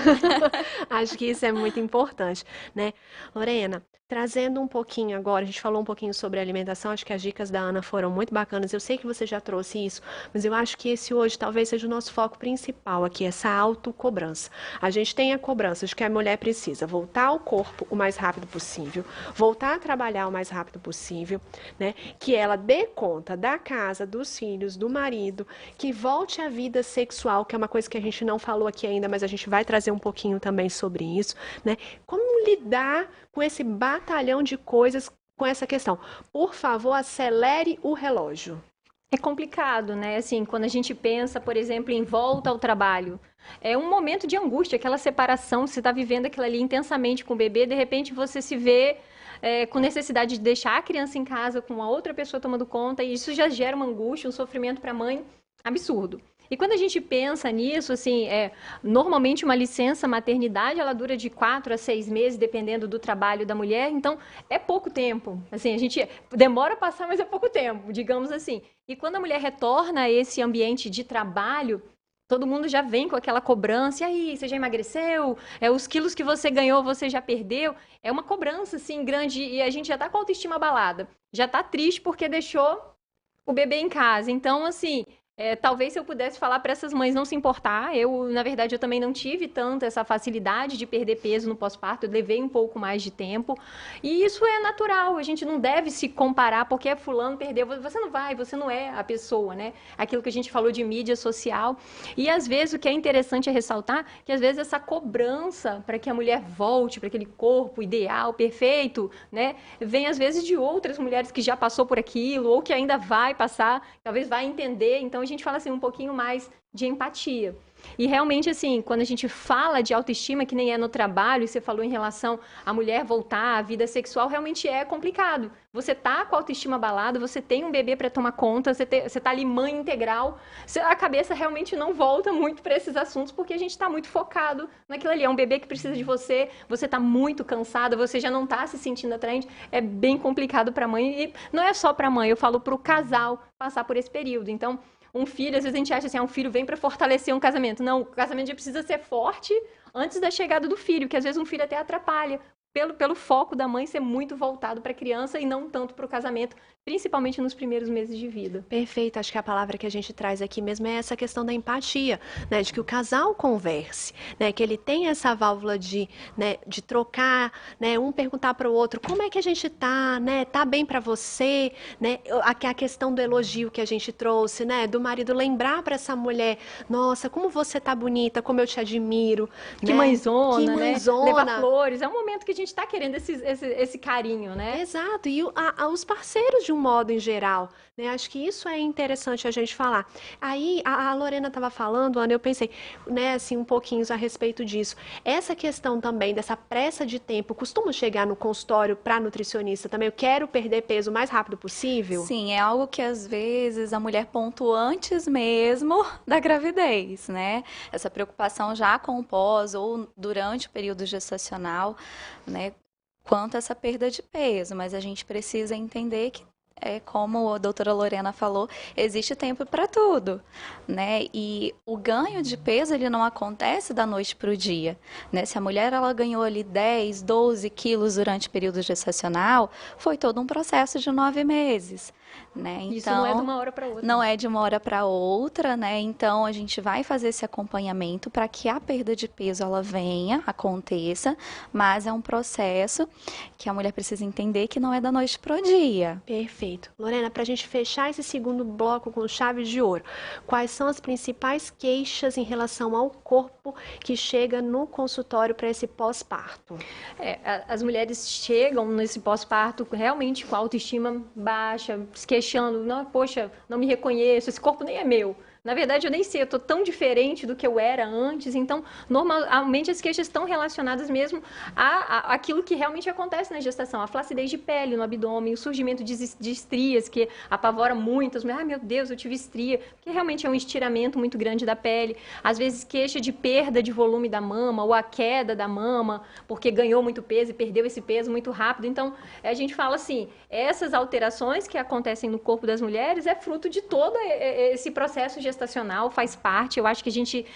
Acho que isso é muito importante, né? Lorena, trazendo um pouquinho agora, a gente falou um pouquinho sobre alimentação, acho que as dicas da Ana foram muito bacanas. Eu sei que você já trouxe isso, mas eu acho que esse hoje talvez seja o nosso foco principal aqui, essa autocobrança. A gente tem a cobrança de que a mulher precisa voltar ao corpo o mais rápido possível, voltar a trabalhar o mais rápido possível, né? Que ela dê conta da casa, dos filhos, do marido, que volte à vida sexual, que é uma coisa que a gente não falou aqui ainda, mas a gente vai trazer um pouquinho também sobre isso, né? Como lidar com esse batalhão de coisas com essa questão? Por favor, acelere o relógio. É complicado, né? Assim, quando a gente pensa, por exemplo, em volta ao trabalho, é um momento de angústia, aquela separação, você está vivendo aquilo ali intensamente com o bebê, de repente você se vê com necessidade de deixar a criança em casa com a outra pessoa tomando conta, e isso já gera uma angústia, um sofrimento para a mãe absurdo. E quando a gente pensa nisso, assim, normalmente uma licença maternidade, ela dura de 4 a 6 meses, dependendo do trabalho da mulher, então é pouco tempo. Assim, a gente demora a passar, mas é pouco tempo, digamos assim. E quando a mulher retorna a esse ambiente de trabalho, todo mundo já vem com aquela cobrança, e aí, você já emagreceu? Os quilos que você ganhou, você já perdeu? É uma cobrança, assim, grande, e a gente já tá com a autoestima abalada. Já tá triste porque deixou o bebê em casa. Então, assim... talvez se eu pudesse falar para essas mães não se importar, na verdade, eu também não tive tanto essa facilidade de perder peso no pós-parto, eu levei um pouco mais de tempo, e isso é natural, a gente não deve se comparar, porque fulano perdeu, você não é a pessoa, né? Aquilo que a gente falou de mídia social, e às vezes o que é interessante é ressaltar, que às vezes essa cobrança para que a mulher volte para aquele corpo ideal, perfeito, né? Vem às vezes de outras mulheres que já passou por aquilo, ou que ainda vai passar, talvez vai entender, então a gente fala assim um pouquinho mais de empatia. E realmente, assim, quando a gente fala de autoestima, que nem é no trabalho, e você falou em relação à mulher voltar à vida sexual, realmente é complicado. Você tá com a autoestima abalada, você tem um bebê para tomar conta, você tá ali mãe integral, a cabeça realmente não volta muito para esses assuntos, porque a gente está muito focado naquilo ali. É um bebê que precisa de você, você tá muito cansada, você já não tá se sentindo atraente, é bem complicado para a mãe, e não é só para a mãe, eu falo para o casal passar por esse período. Então, um filho, às vezes a gente acha assim, um filho vem para fortalecer um casamento. Não, o casamento já precisa ser forte antes da chegada do filho, que às vezes um filho até atrapalha pelo foco da mãe ser muito voltado para a criança e não tanto para o casamento, principalmente nos primeiros meses de vida. Perfeito, acho que a palavra que a gente traz aqui mesmo é essa questão da empatia, né, de que o casal converse, né, que ele tem essa válvula de trocar, né, um perguntar para o outro, como é que a gente tá, né, tá bem para você, né, a questão do elogio que a gente trouxe, né, do marido lembrar para essa mulher, nossa, como você tá bonita, como eu te admiro, que né? mãezona, Que mãezona, né, levar flores, é um momento que a gente está querendo esse carinho, né? Exato, e os parceiros de um modo em geral, né? Acho que isso é interessante a gente falar. Aí a Lorena estava falando, Ana, eu pensei, né, assim, um pouquinho a respeito disso. Essa questão também dessa pressa de tempo, costuma chegar no consultório para nutricionista também, eu quero perder peso o mais rápido possível? Sim, é algo que às vezes a mulher pontua antes mesmo da gravidez, né? Essa preocupação já com o pós ou durante o período gestacional, né? Quanto a essa perda de peso, mas a gente precisa entender que, como a doutora Lorena falou, existe tempo para tudo, né? E o ganho de peso, ele não acontece da noite para o dia, né? Se a mulher, ela ganhou ali 10, 12 quilos durante o período gestacional, foi todo um processo de 9 meses. Né? Então, isso não é de uma hora para outra. Não é de uma hora para outra, né? Então a gente vai fazer esse acompanhamento para que a perda de peso ela venha, aconteça, mas é um processo que a mulher precisa entender que não é da noite pro dia. Perfeito. Lorena, para a gente fechar esse segundo bloco com chave de ouro, quais são as principais queixas em relação ao corpo que chega no consultório para esse pós-parto? As mulheres chegam nesse pós-parto realmente com a autoestima baixa, se queixando, não, poxa, não me reconheço, esse corpo nem é meu. Na verdade, eu nem sei, eu estou tão diferente do que eu era antes. Então, normalmente as queixas estão relacionadas mesmo àquilo que realmente acontece na gestação. A flacidez de pele no abdômen, o surgimento de estrias, que apavora muitas mulheres. Ai, meu Deus, eu tive estria. Porque realmente é um estiramento muito grande da pele. Às vezes, queixa de perda de volume da mama ou a queda da mama, porque ganhou muito peso e perdeu esse peso muito rápido. Então, a gente fala assim, essas alterações que acontecem no corpo das mulheres é fruto de todo esse processo gestacional, faz parte. Eu acho que a gente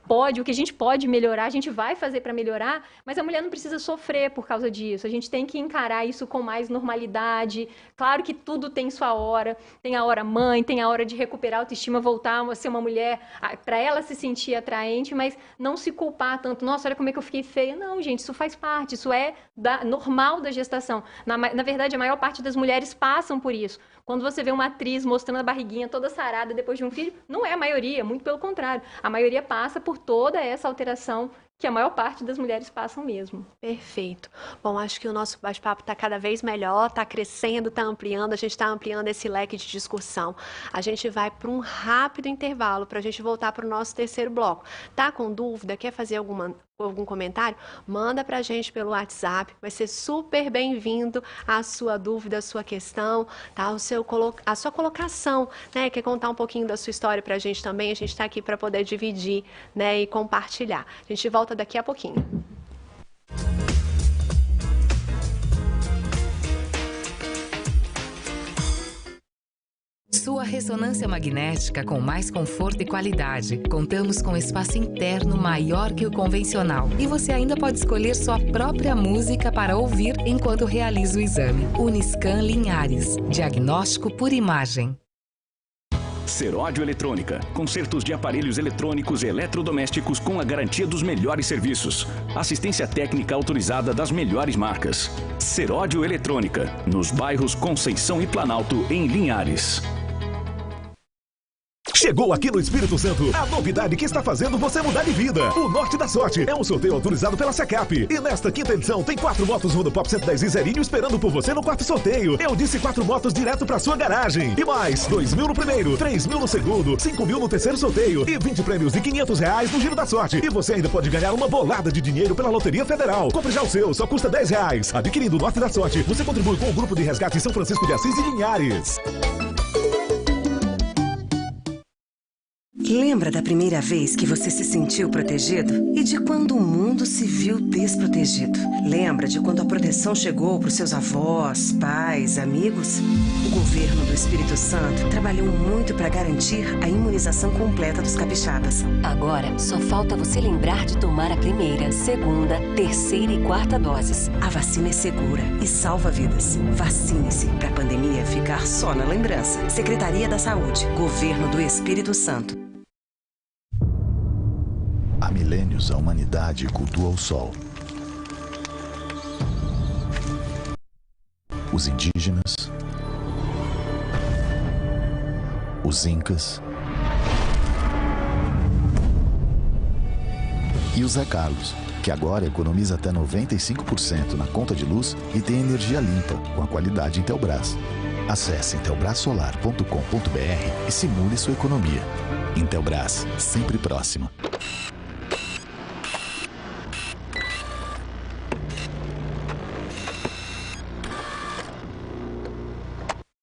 o que a gente pode melhorar, a gente vai fazer para melhorar, mas a mulher não precisa sofrer por causa disso. A gente tem que encarar isso com mais normalidade. Claro que tudo tem sua hora. Tem a hora mãe, tem a hora de recuperar a autoestima, voltar a ser uma mulher, para ela se sentir atraente, mas não se culpar tanto. Nossa, olha como é que eu fiquei feia. Não, gente, isso faz parte, isso é normal da gestação. Na verdade, a maior parte das mulheres passam por isso. Quando você vê uma atriz mostrando a barriguinha toda sarada depois de um filho, não é a maioria, muito pelo contrário. A maioria passa por toda essa alteração que a maior parte das mulheres passam mesmo. Perfeito. Bom, acho que o nosso bate-papo está cada vez melhor, está crescendo, está ampliando, a gente está ampliando esse leque de discussão. A gente vai para um rápido intervalo para a gente voltar para o nosso terceiro bloco. Tá com dúvida? Quer fazer algum comentário? Manda para a gente pelo WhatsApp, vai ser super bem-vindo a sua dúvida, a sua questão, tá? A sua colocação, né? Quer contar um pouquinho da sua história para a gente também? A gente está aqui para poder dividir, né? E compartilhar. A gente volta daqui a pouquinho. Sua ressonância magnética com mais conforto e qualidade. Contamos com espaço interno maior que o convencional. E você ainda pode escolher sua própria música para ouvir enquanto realiza o exame. Uniscan Linhares. Diagnóstico por imagem. Seródio Eletrônica. Consertos de aparelhos eletrônicos e eletrodomésticos com a garantia dos melhores serviços. Assistência técnica autorizada das melhores marcas. Seródio Eletrônica. Nos bairros Conceição e Planalto, em Linhares. Chegou aqui no Espírito Santo a novidade que está fazendo você mudar de vida. O Norte da Sorte é um sorteio autorizado pela Secap. E nesta quinta edição tem 4 motos Honda Pop 110 e zerinho esperando por você no quarto sorteio. Eu disse 4 motos direto pra sua garagem. E mais, 2.000 no primeiro, 3.000 no segundo, 5.000 no terceiro sorteio e 20 prêmios de R$500 no Giro da Sorte. E você ainda pode ganhar uma bolada de dinheiro pela Loteria Federal. Compre já o seu, só custa R$10. Adquirindo o Norte da Sorte, você contribui com o grupo de resgate em São Francisco de Assis e Linhares. Lembra da primeira vez que você se sentiu protegido? E de quando o mundo se viu desprotegido? Lembra de quando a proteção chegou para os seus avós, pais, amigos? O governo do Espírito Santo trabalhou muito para garantir a imunização completa dos capixabas. Agora, só falta você lembrar de tomar a primeira, segunda, terceira e quarta doses. A vacina é segura e salva vidas. Vacine-se para a pandemia ficar só na lembrança. Secretaria da Saúde, Governo do Espírito Santo. Há milênios a humanidade cultua o sol. Os indígenas, os incas e o Zé Carlos, que agora economiza até 95% na conta de luz e tem energia limpa, com a qualidade Intelbras. Acesse intelbrasolar.com.br e simule sua economia. Intelbras, sempre próximo.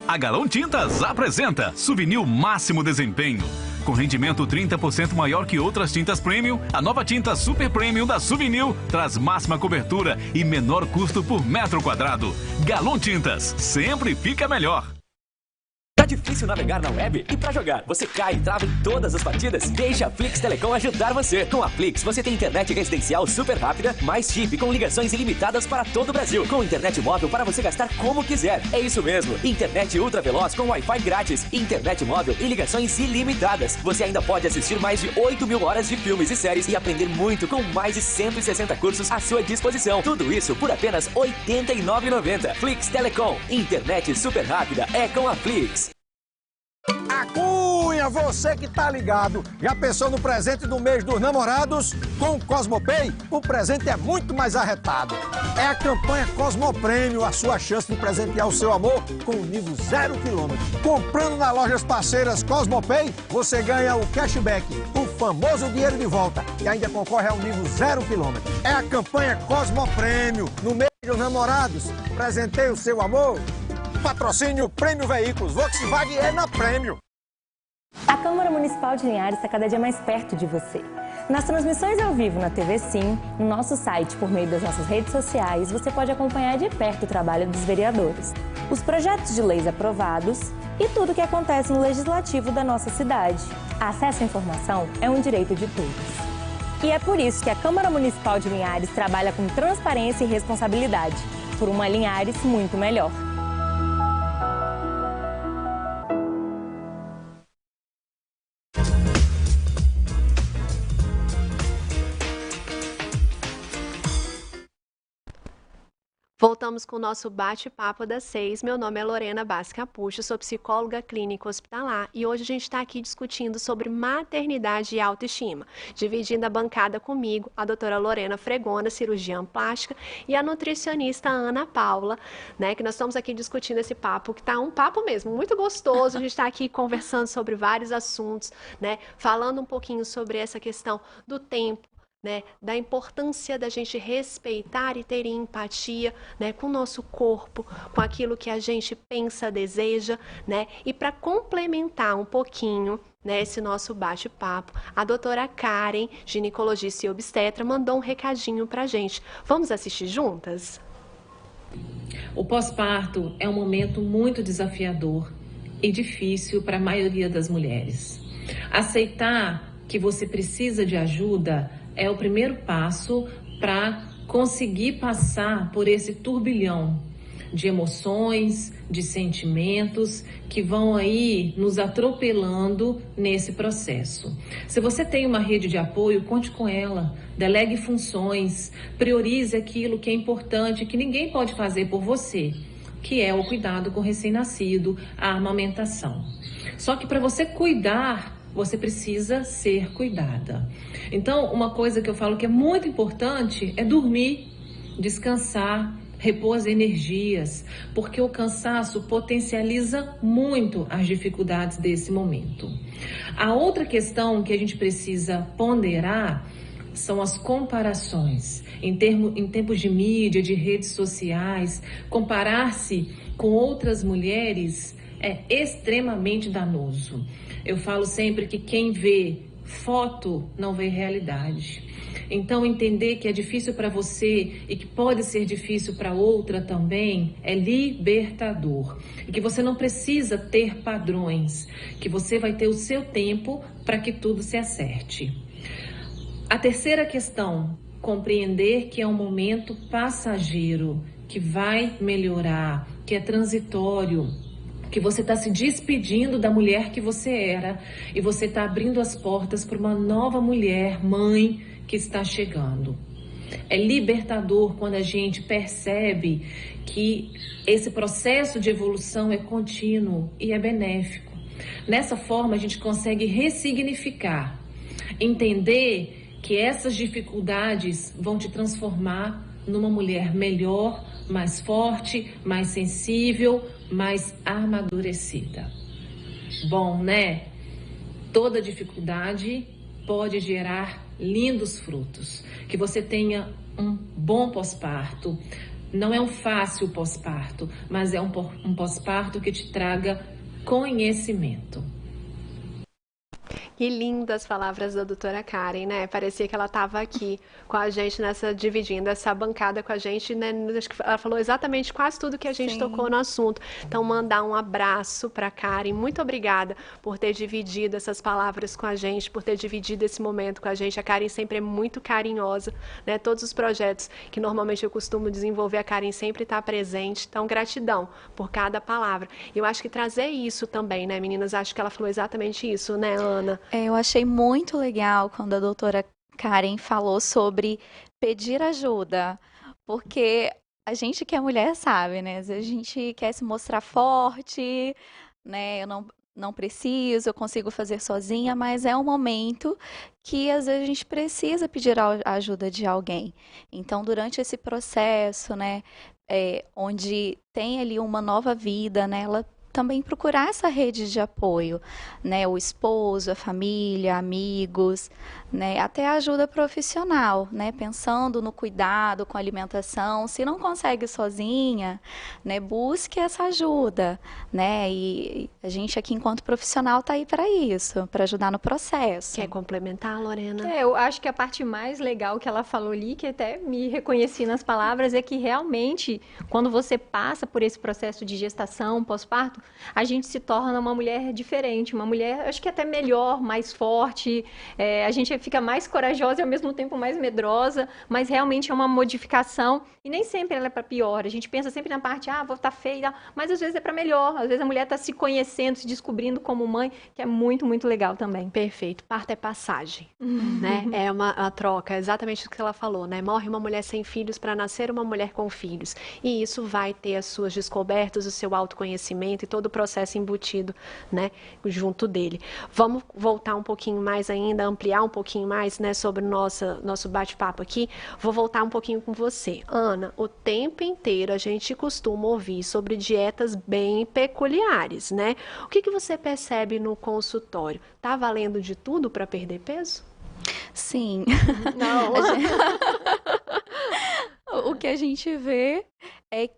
A Galão Tintas apresenta Suvinil Máximo Desempenho. Com rendimento 30% maior que outras tintas premium, a nova tinta Super Premium da Suvinil traz máxima cobertura e menor custo por metro quadrado. Galão Tintas, sempre fica melhor. Tá difícil navegar na web? E pra jogar, você cai e trava em todas as partidas? Deixa a Flix Telecom ajudar você. Com a Flix, você tem internet residencial super rápida, mais chip com ligações ilimitadas para todo o Brasil. Com internet móvel para você gastar como quiser. É isso mesmo. Internet ultra veloz com Wi-Fi grátis. Internet móvel e ligações ilimitadas. Você ainda pode assistir mais de 8.000 horas de filmes e séries e aprender muito com mais de 160 cursos à sua disposição. Tudo isso por apenas R$ 89,90. Flix Telecom. Internet super rápida é com a Flix. A Cunha, você que tá ligado, já pensou no presente do mês dos namorados? Com o Cosmopay, o presente é muito mais arretado. É a campanha Cosmoprêmio, a sua chance de presentear o seu amor com o nível 0 km. Comprando nas lojas parceiras Cosmopay, você ganha o cashback, o famoso dinheiro de volta, e ainda concorre ao nível 0 km. É a campanha Cosmoprêmio, no mês dos namorados. Presenteie o seu amor. Patrocínio Prêmio Veículos, Volkswagen é na Prêmio. A Câmara Municipal de Linhares está cada dia mais perto de você. Nas transmissões ao vivo na TV Sim, no nosso site, por meio das nossas redes sociais, você pode acompanhar de perto o trabalho dos vereadores, os projetos de leis aprovados e tudo o que acontece no legislativo da nossa cidade. Acesso à informação é um direito de todos. E é por isso que a Câmara Municipal de Linhares trabalha com transparência e responsabilidade, por uma Linhares muito melhor. Voltamos com o nosso bate-papo das 6. Meu nome é Lorena Bassi Capucho, sou psicóloga clínica hospitalar e hoje a gente está aqui discutindo sobre maternidade e autoestima. Dividindo a bancada comigo, a doutora Lorena Fregona, cirurgiã plástica, e a nutricionista Ana Paula, né, que nós estamos aqui discutindo esse papo, que está um papo mesmo muito gostoso. A gente está aqui conversando sobre vários assuntos, né, falando um pouquinho sobre essa questão do tempo, né, da importância da gente respeitar e ter empatia, né, com o nosso corpo, com aquilo que a gente pensa, deseja, né, e para complementar um pouquinho, né, esse nosso bate-papo, a doutora Karen, ginecologista e obstetra, mandou um recadinho para a gente. Vamos assistir juntas? O pós-parto é um momento muito desafiador e difícil para a maioria das mulheres. Aceitar que você precisa de ajuda é o primeiro passo para conseguir passar por esse turbilhão de emoções, de sentimentos que vão aí nos atropelando nesse processo. Se você tem uma rede de apoio, conte com ela, delegue funções, priorize aquilo que é importante, que ninguém pode fazer por você, que é o cuidado com o recém-nascido, a amamentação. Só que para você cuidar, você precisa ser cuidada. Então, uma coisa que eu falo que é muito importante é dormir, descansar, repor as energias, porque o cansaço potencializa muito as dificuldades desse momento. A outra questão que a gente precisa ponderar são as comparações. Em tempos de mídia, de redes sociais, comparar-se com outras mulheres é extremamente danoso. Eu falo sempre que quem vê foto não vê realidade. Então, entender que é difícil para você e que pode ser difícil para outra também é libertador. E que você não precisa ter padrões, que você vai ter o seu tempo para que tudo se acerte. A terceira questão, compreender que é um momento passageiro, que vai melhorar, que é transitório, que você está se despedindo da mulher que você era e você está abrindo as portas para uma nova mulher, mãe, que está chegando. É libertador quando a gente percebe que esse processo de evolução é contínuo e é benéfico. Nessa forma, a gente consegue ressignificar, entender que essas dificuldades vão te transformar numa mulher melhor, mais forte, mais sensível, mais amadurecida. Bom, né? Toda dificuldade pode gerar lindos frutos. Que você tenha um bom pós-parto. Não é um fácil pós-parto, mas é um pós-parto que te traga conhecimento. Que lindas palavras da doutora Karen, né? Parecia que ela estava aqui com a gente dividindo essa bancada com a gente, né? Acho que ela falou exatamente quase tudo que a gente tocou no assunto. Então, mandar um abraço para Karen. Muito obrigada por ter dividido essas palavras com a gente, por ter dividido esse momento com a gente. A Karen sempre é muito carinhosa, né? Todos os projetos que normalmente eu costumo desenvolver, a Karen sempre está presente. Então, gratidão por cada palavra. E eu acho que trazer isso também, né, meninas? Acho que ela falou exatamente isso, né, Ana? Eu achei muito legal quando a doutora Karen falou sobre pedir ajuda, porque a gente que é mulher sabe, né? Às vezes a gente quer se mostrar forte, né? Eu não preciso, eu consigo fazer sozinha, mas é um momento que às vezes a gente precisa pedir a ajuda de alguém. Então, durante esse processo, né, onde tem ali uma nova vida, né, ela também procurar essa rede de apoio, né? O esposo, a família, amigos, né? Até ajuda profissional, né? Pensando no cuidado com a alimentação. Se não consegue sozinha, né? Busque essa ajuda, né? E a gente aqui, enquanto profissional, está aí para isso, para ajudar no processo. Quer complementar, Lorena? Eu acho que a parte mais legal que ela falou ali, que até me reconheci nas palavras, é que realmente, quando você passa por esse processo de gestação, pós-parto, a gente se torna uma mulher diferente, uma mulher, acho que até melhor, mais forte, a gente fica mais corajosa e ao mesmo tempo mais medrosa, mas realmente é uma modificação e nem sempre ela é para pior. A gente pensa sempre na parte, vou estar feia, mas às vezes é para melhor, às vezes a mulher está se conhecendo, se descobrindo como mãe, que é muito, muito legal também. Perfeito, parto é passagem, né? É uma troca, é exatamente o que ela falou, né? Morre uma mulher sem filhos para nascer uma mulher com filhos, e isso vai ter as suas descobertas, o seu autoconhecimento e todo o processo embutido, né, junto dele. Vamos voltar um pouquinho mais ainda, ampliar um pouquinho mais, né, sobre o nosso bate-papo aqui. Vou voltar um pouquinho com você. Ana, o tempo inteiro a gente costuma ouvir sobre dietas bem peculiares, né? O que você percebe no consultório? Tá valendo de tudo para perder peso? Sim. Não. O que a gente vê é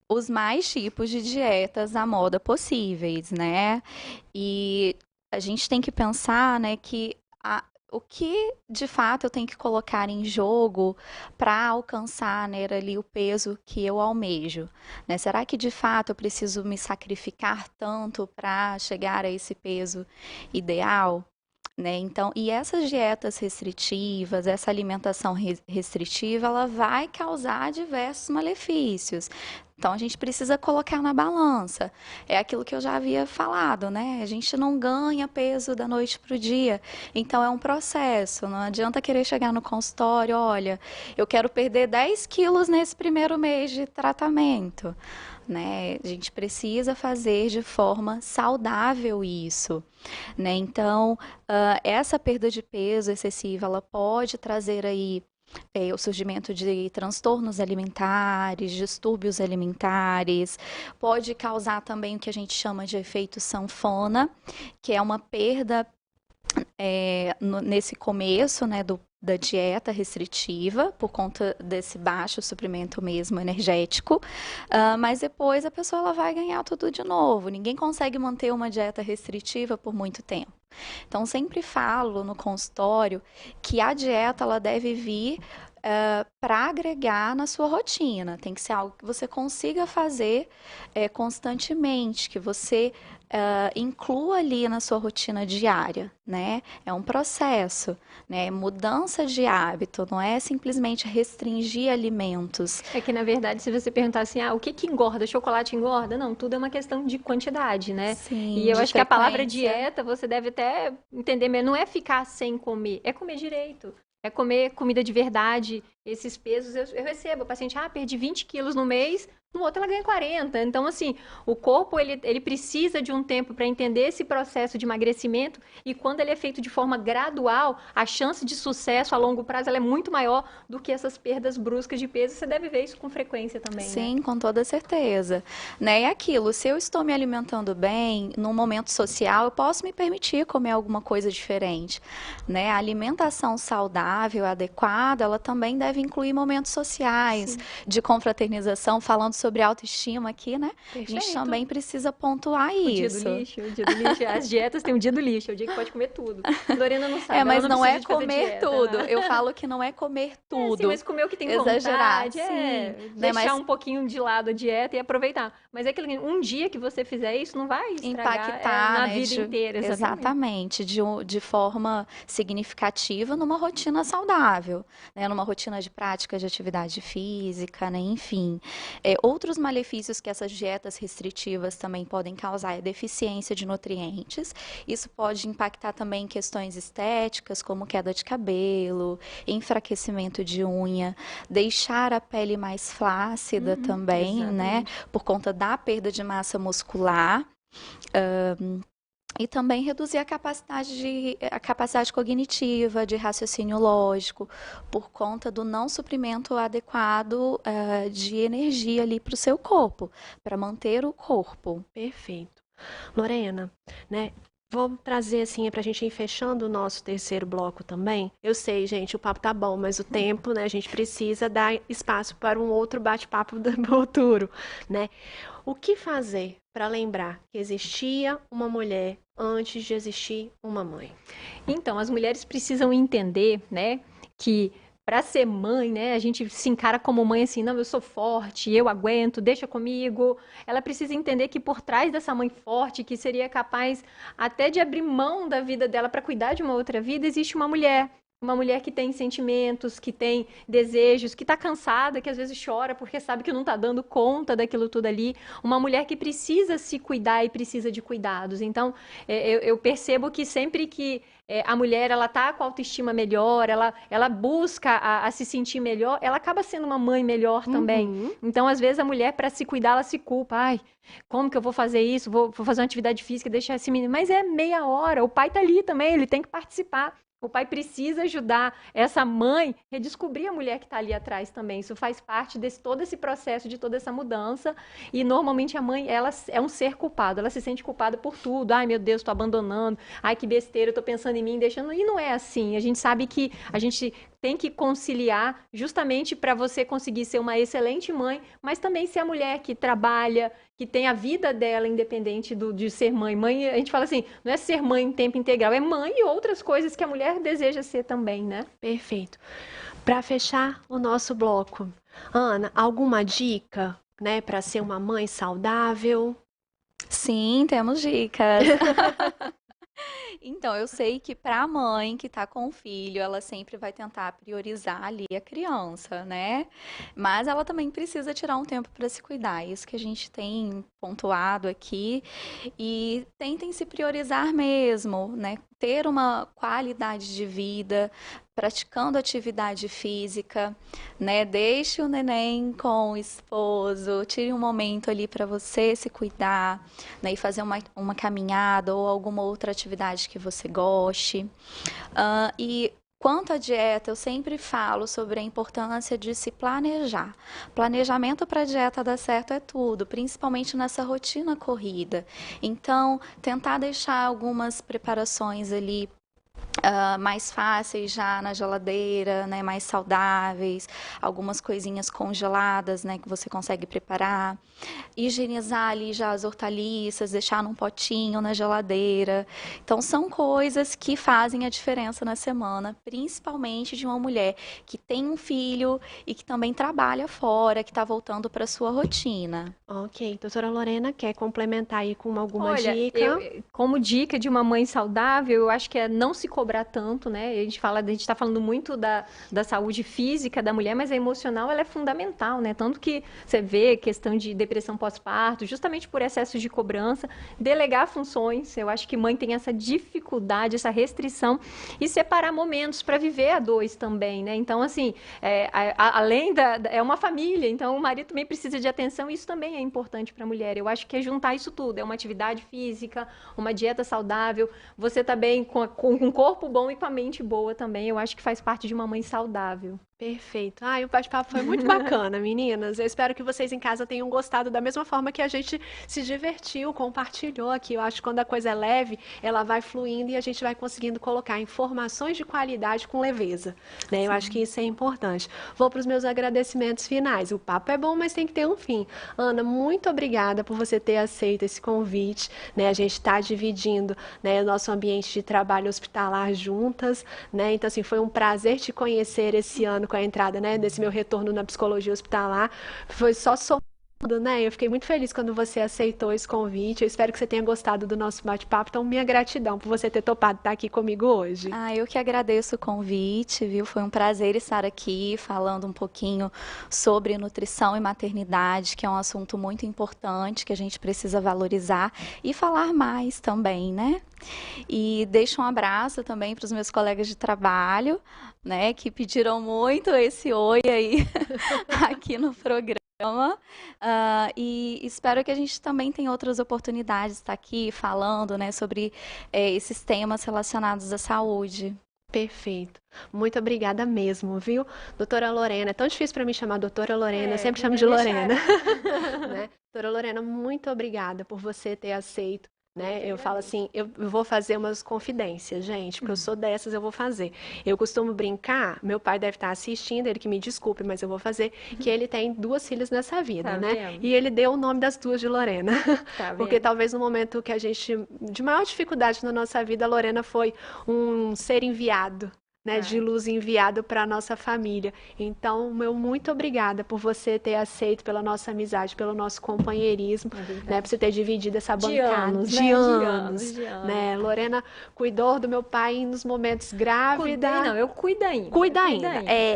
os mais tipos de dietas à moda possíveis, né? E a gente tem que pensar, né, que o que de fato eu tenho que colocar em jogo para alcançar, né, ali o peso que eu almejo, né? Será que de fato eu preciso me sacrificar tanto para chegar a esse peso ideal? Né? Então, e essas dietas restritivas, essa alimentação restritiva, ela vai causar diversos malefícios. Então, a gente precisa colocar na balança. É aquilo que eu já havia falado, né? A gente não ganha peso da noite para o dia. Então, é um processo. Não adianta querer chegar no consultório, olha, eu quero perder 10 quilos nesse primeiro mês de tratamento. Né? A gente precisa fazer de forma saudável isso, né? Então, essa perda de peso excessiva, ela pode trazer aí o surgimento de transtornos alimentares, distúrbios alimentares, pode causar também o que a gente chama de efeito sanfona, que é uma perda nesse começo, né, da dieta restritiva, por conta desse baixo suprimento mesmo energético, mas depois a pessoa ela vai ganhar tudo de novo. Ninguém consegue manter uma dieta restritiva por muito tempo. Então, sempre falo no consultório que a dieta ela deve vir para agregar na sua rotina. Tem que ser algo que você consiga fazer constantemente, que você inclua ali na sua rotina diária, né? É um processo, né? Mudança de hábito, não é simplesmente restringir alimentos. É que, na verdade, se você perguntar assim, o que engorda? Chocolate engorda? Não, tudo é uma questão de quantidade, né? Sim, e eu acho que a palavra frequência. dieta, você deve até entender, mas não é ficar sem comer, é comer direito. É comer comida de verdade, esses pesos. Eu recebo, o paciente, perdi 20 quilos no mês, no outro ela ganha 40. Então, assim, o corpo, ele precisa de um tempo para entender esse processo de emagrecimento e quando ele é feito de forma gradual, a chance de sucesso a longo prazo ela é muito maior do que essas perdas bruscas de peso. Você deve ver isso com frequência também, Sim, né? com toda certeza. Né? E aquilo, se eu estou me alimentando bem, num momento social, eu posso me permitir comer alguma coisa diferente. Né? A alimentação saudável, adequada, ela também deve incluir momentos sociais, de confraternização, falando sobre autoestima aqui, né? Perfeito. A gente também precisa pontuar O isso. dia do lixo. As dietas têm o dia do lixo, é o dia que pode comer tudo. Lorena não sabe, mas ela não é precisa de fazer comer dieta, tudo. né? Eu falo que não é comer tudo. Sim, mas comer o que tem Exagerar, vontade, sim. deixar Mas um pouquinho de lado a dieta e aproveitar. Mas é aquilo que um dia que você fizer isso, não vai estragar impactar, na né, vida inteira. Exatamente, de forma significativa numa rotina saudável, né, numa rotina de prática de atividade física, né, enfim. Outros malefícios que essas dietas restritivas também podem causar é deficiência de nutrientes. Isso pode impactar também questões estéticas, como queda de cabelo, enfraquecimento de unha, deixar a pele mais flácida também, né, por conta da perda de massa muscular. E também reduzir a capacidade cognitiva, de raciocínio lógico, por conta do não suprimento adequado de energia ali para o seu corpo, para manter o corpo. Perfeito. Lorena, né? Vou trazer assim, para a gente ir fechando o nosso terceiro bloco também. Eu sei, gente, o papo tá bom, mas o tempo, né? A gente precisa dar espaço para um outro bate-papo do futuro, né? O que fazer para lembrar que existia uma mulher antes de existir uma mãe? Então, as mulheres precisam entender, né, que para ser mãe, né, a gente se encara como mãe assim, não, eu sou forte, eu aguento, deixa comigo. Ela precisa entender que por trás dessa mãe forte, que seria capaz até de abrir mão da vida dela para cuidar de uma outra vida, existe uma mulher. Uma mulher que tem sentimentos, que tem desejos, que está cansada, que às vezes chora porque sabe que não está dando conta daquilo tudo ali. Uma mulher que precisa se cuidar e precisa de cuidados. Então, eu percebo que sempre que a mulher ela está com a autoestima melhor, ela busca a se sentir melhor, ela acaba sendo uma mãe melhor também. Então, às vezes, a mulher, para se cuidar, ela se culpa. Ai, como que eu vou fazer isso? Vou fazer uma atividade física, deixar esse menino. Mas é meia hora, o pai está ali também, ele tem que participar. O pai precisa ajudar essa mãe a redescobrir a mulher que está ali atrás também. Isso faz parte de todo esse processo, de toda essa mudança. E, normalmente, a mãe, ela é um ser culpado. Ela se sente culpada por tudo. Ai, meu Deus, estou abandonando. Ai, que besteira, eu estou pensando em mim, deixando... E não é assim. A gente sabe que a gente tem que conciliar justamente para você conseguir ser uma excelente mãe, mas também ser a mulher que trabalha, que tem a vida dela independente de ser mãe. Mãe, a gente fala assim, não é ser mãe em tempo integral, é mãe e outras coisas que a mulher deseja ser também, né? Perfeito. Para fechar o nosso bloco, Ana, alguma dica, né, para ser uma mãe saudável? Sim, temos dicas. Então, eu sei que para a mãe que está com o filho, ela sempre vai tentar priorizar ali a criança, né? Mas ela também precisa tirar um tempo para se cuidar. Isso que a gente tem pontuado aqui. E tentem se priorizar mesmo, né? Ter uma qualidade de vida, praticando atividade física, né? Deixe o neném com o esposo, tire um momento ali para você se cuidar, né? E fazer uma caminhada ou alguma outra atividade que você goste. E quanto à dieta, eu sempre falo sobre a importância de se planejar. Planejamento para a dieta dar certo é tudo, principalmente nessa rotina corrida. Então, tentar deixar algumas preparações ali mais fáceis já na geladeira, né, mais saudáveis, algumas coisinhas congeladas, né, que você consegue preparar, higienizar ali já as hortaliças, deixar num potinho na geladeira. Então são coisas que fazem a diferença na semana, principalmente de uma mulher que tem um filho e que também trabalha fora, que está voltando para sua rotina. Ok, doutora Lorena, quer complementar aí com alguma Olha, dica? Como dica de uma mãe saudável, eu acho que é não se cobrar tanto, né? A gente está falando muito da saúde física da mulher, mas a emocional ela é fundamental, né? Tanto que você vê questão de depressão pós-parto, justamente por excesso de cobrança, delegar funções. Eu acho que mãe tem essa dificuldade, essa restrição, e separar momentos para viver a dois também, né? Então, assim, além é uma família, então o marido também precisa de atenção, e isso também é importante para a mulher. Eu acho que é juntar isso tudo, é uma atividade física, uma dieta saudável, você tá bem com um corpo bom e com a mente boa também, eu acho que faz parte de uma mãe saudável. Perfeito. O bate-papo foi muito bacana, meninas. Eu espero que vocês em casa tenham gostado da mesma forma que a gente se divertiu, compartilhou aqui. Eu acho que quando a coisa é leve, ela vai fluindo e a gente vai conseguindo colocar informações de qualidade com leveza, né? Eu acho que isso é importante. Vou para os meus agradecimentos finais. O papo é bom, mas tem que ter um fim. Ana, muito obrigada por você ter aceito esse convite, né? A gente está dividindo, né, o nosso ambiente de trabalho hospitalar juntas, né? Então, assim, foi um prazer te conhecer esse ano com a entrada, né, desse meu retorno na psicologia hospitalar. Foi só somando, né? Eu fiquei muito feliz quando você aceitou esse convite. Eu espero que você tenha gostado do nosso bate-papo. Então, minha gratidão por você ter topado estar aqui comigo hoje. Eu que agradeço o convite, viu? Foi um prazer estar aqui falando um pouquinho sobre nutrição e maternidade, que é um assunto muito importante, que a gente precisa valorizar e falar mais também, né? E deixo um abraço também para os meus colegas de trabalho, né, que pediram muito esse oi aí aqui no programa. E espero que a gente também tenha outras oportunidades de estar aqui falando, né, sobre esses temas relacionados à saúde. Perfeito. Muito obrigada mesmo, viu? Doutora Lorena, é tão difícil para mim chamar doutora Lorena, eu sempre chamo de Lorena. Né? Doutora Lorena, muito obrigada por você ter aceito. Né? Eu falo assim, eu vou fazer umas confidências, gente, porque eu sou dessas, eu vou fazer. Eu costumo brincar, meu pai deve estar assistindo, ele que me desculpe, mas eu vou fazer, que ele tem 2 filhas nessa vida, né? Vendo? E ele deu o nome das 2 de Lorena. Porque talvez no momento que a gente, de maior dificuldade na nossa vida, a Lorena foi um ser enviado, né, de luz enviado para a nossa família. Então, meu muito obrigada por você ter aceito, pela nossa amizade, pelo nosso companheirismo, né, por você ter dividido essa bancada. De anos. Né? Lorena cuidou do meu pai nos momentos grávida. Eu cuido ainda. Cuida ainda.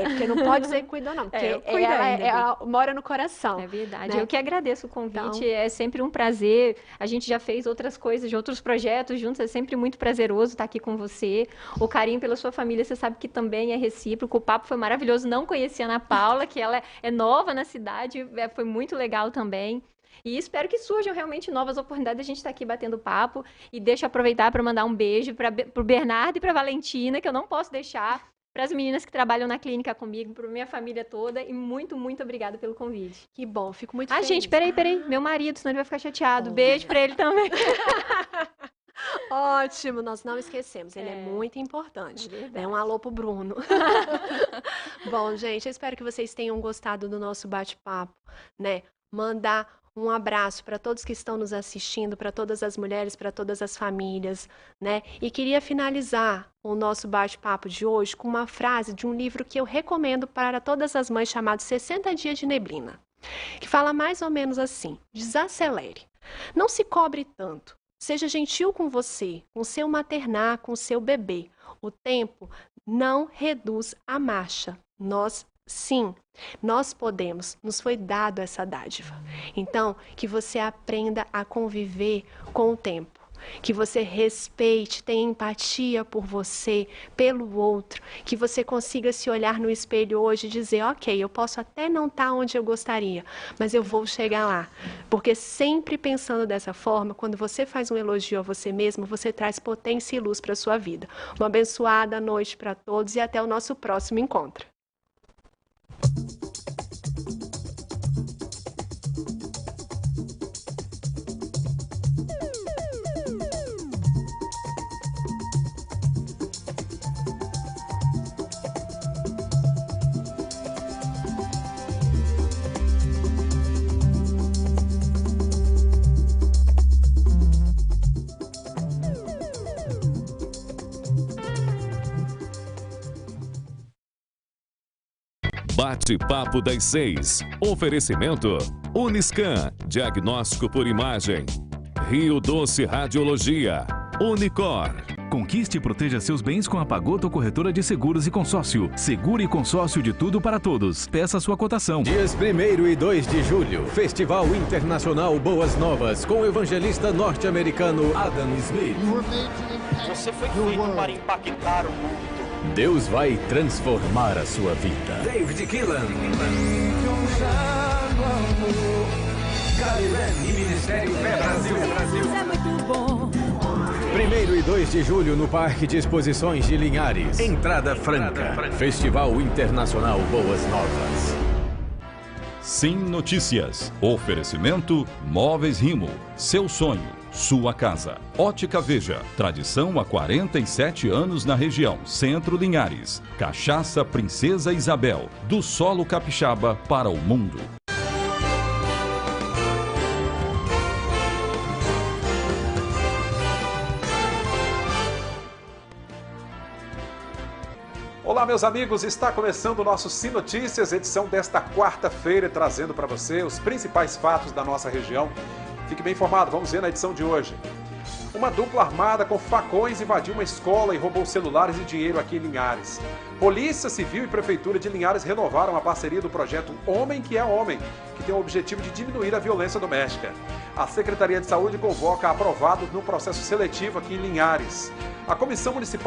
Porque não pode dizer que cuidou não, porque ela mora no coração. É verdade. Né? Eu que agradeço o convite, é sempre um prazer. A gente já fez outras coisas, de outros projetos juntos, é sempre muito prazeroso estar aqui com você. O carinho pela sua família, você sabe que também é recíproco. O papo foi maravilhoso. Não conhecia a Ana Paula, que ela é nova na cidade, foi muito legal também. E espero que surjam realmente novas oportunidades. A gente está aqui batendo papo. E deixa eu aproveitar para mandar um beijo para o Bernardo e para a Valentina, que eu não posso deixar, para as meninas que trabalham na clínica comigo, para minha família toda. E muito, muito obrigada pelo convite. Que bom, fico muito feliz. Gente, peraí. Meu marido, senão ele vai ficar chateado. Beijo para ele também. Ótimo, nós não esquecemos, ele é muito importante. Um alô pro Bruno. Bom, gente, eu espero que vocês tenham gostado do nosso bate-papo, né? Mandar um abraço para todos que estão nos assistindo, para todas as mulheres, para todas as famílias, né? E queria finalizar o nosso bate-papo de hoje com uma frase de um livro que eu recomendo para todas as mães, chamado 60 Dias de Neblina, que fala mais ou menos assim: desacelere, não se cobre tanto. Seja gentil com você, com seu maternar, com seu bebê. O tempo não reduz a marcha. Nós podemos, nos foi dado essa dádiva. Então, que você aprenda a conviver com o tempo. Que você respeite, tenha empatia por você, pelo outro, que você consiga se olhar no espelho hoje e dizer, ok, eu posso até não estar onde eu gostaria, mas eu vou chegar lá. Porque sempre pensando dessa forma, quando você faz um elogio a você mesmo, você traz potência e luz para a sua vida. Uma abençoada noite para todos e até o nosso próximo encontro. Bate-papo das 6. Oferecimento Uniscan, diagnóstico por imagem. Rio Doce Radiologia. Unicor. Conquiste e proteja seus bens com a Pagoto Corretora de Seguros e Consórcio. Seguro e consórcio de tudo para todos. Peça sua cotação. Dias 1º e 2 de julho, Festival Internacional Boas Novas, com o evangelista norte-americano Adam Smith. Você foi feito para impactar o mundo. Deus vai transformar a sua vida. David Keelan. Galilé e Ministério Fé Brasil. É muito bom. 1º e 2 de julho no Parque de Exposições de Linhares. Entrada franca. Festival Internacional Boas Novas. Sim Notícias. Oferecimento Móveis Rimo. Seu sonho, sua casa. Ótica Veja. Tradição há 47 anos na região. Centro Linhares. Cachaça Princesa Isabel. Do solo capixaba para o mundo. Olá, meus amigos, está começando o nosso Sim Notícias, edição desta quarta-feira, trazendo para você os principais fatos da nossa região. Fique bem informado, vamos ver na edição de hoje. Uma dupla armada com facões invadiu uma escola e roubou celulares e dinheiro aqui em Linhares. Polícia Civil e Prefeitura de Linhares renovaram a parceria do projeto Homem que é Homem, que tem o objetivo de diminuir a violência doméstica. A Secretaria de Saúde convoca aprovados no processo seletivo aqui em Linhares. A Comissão Municipal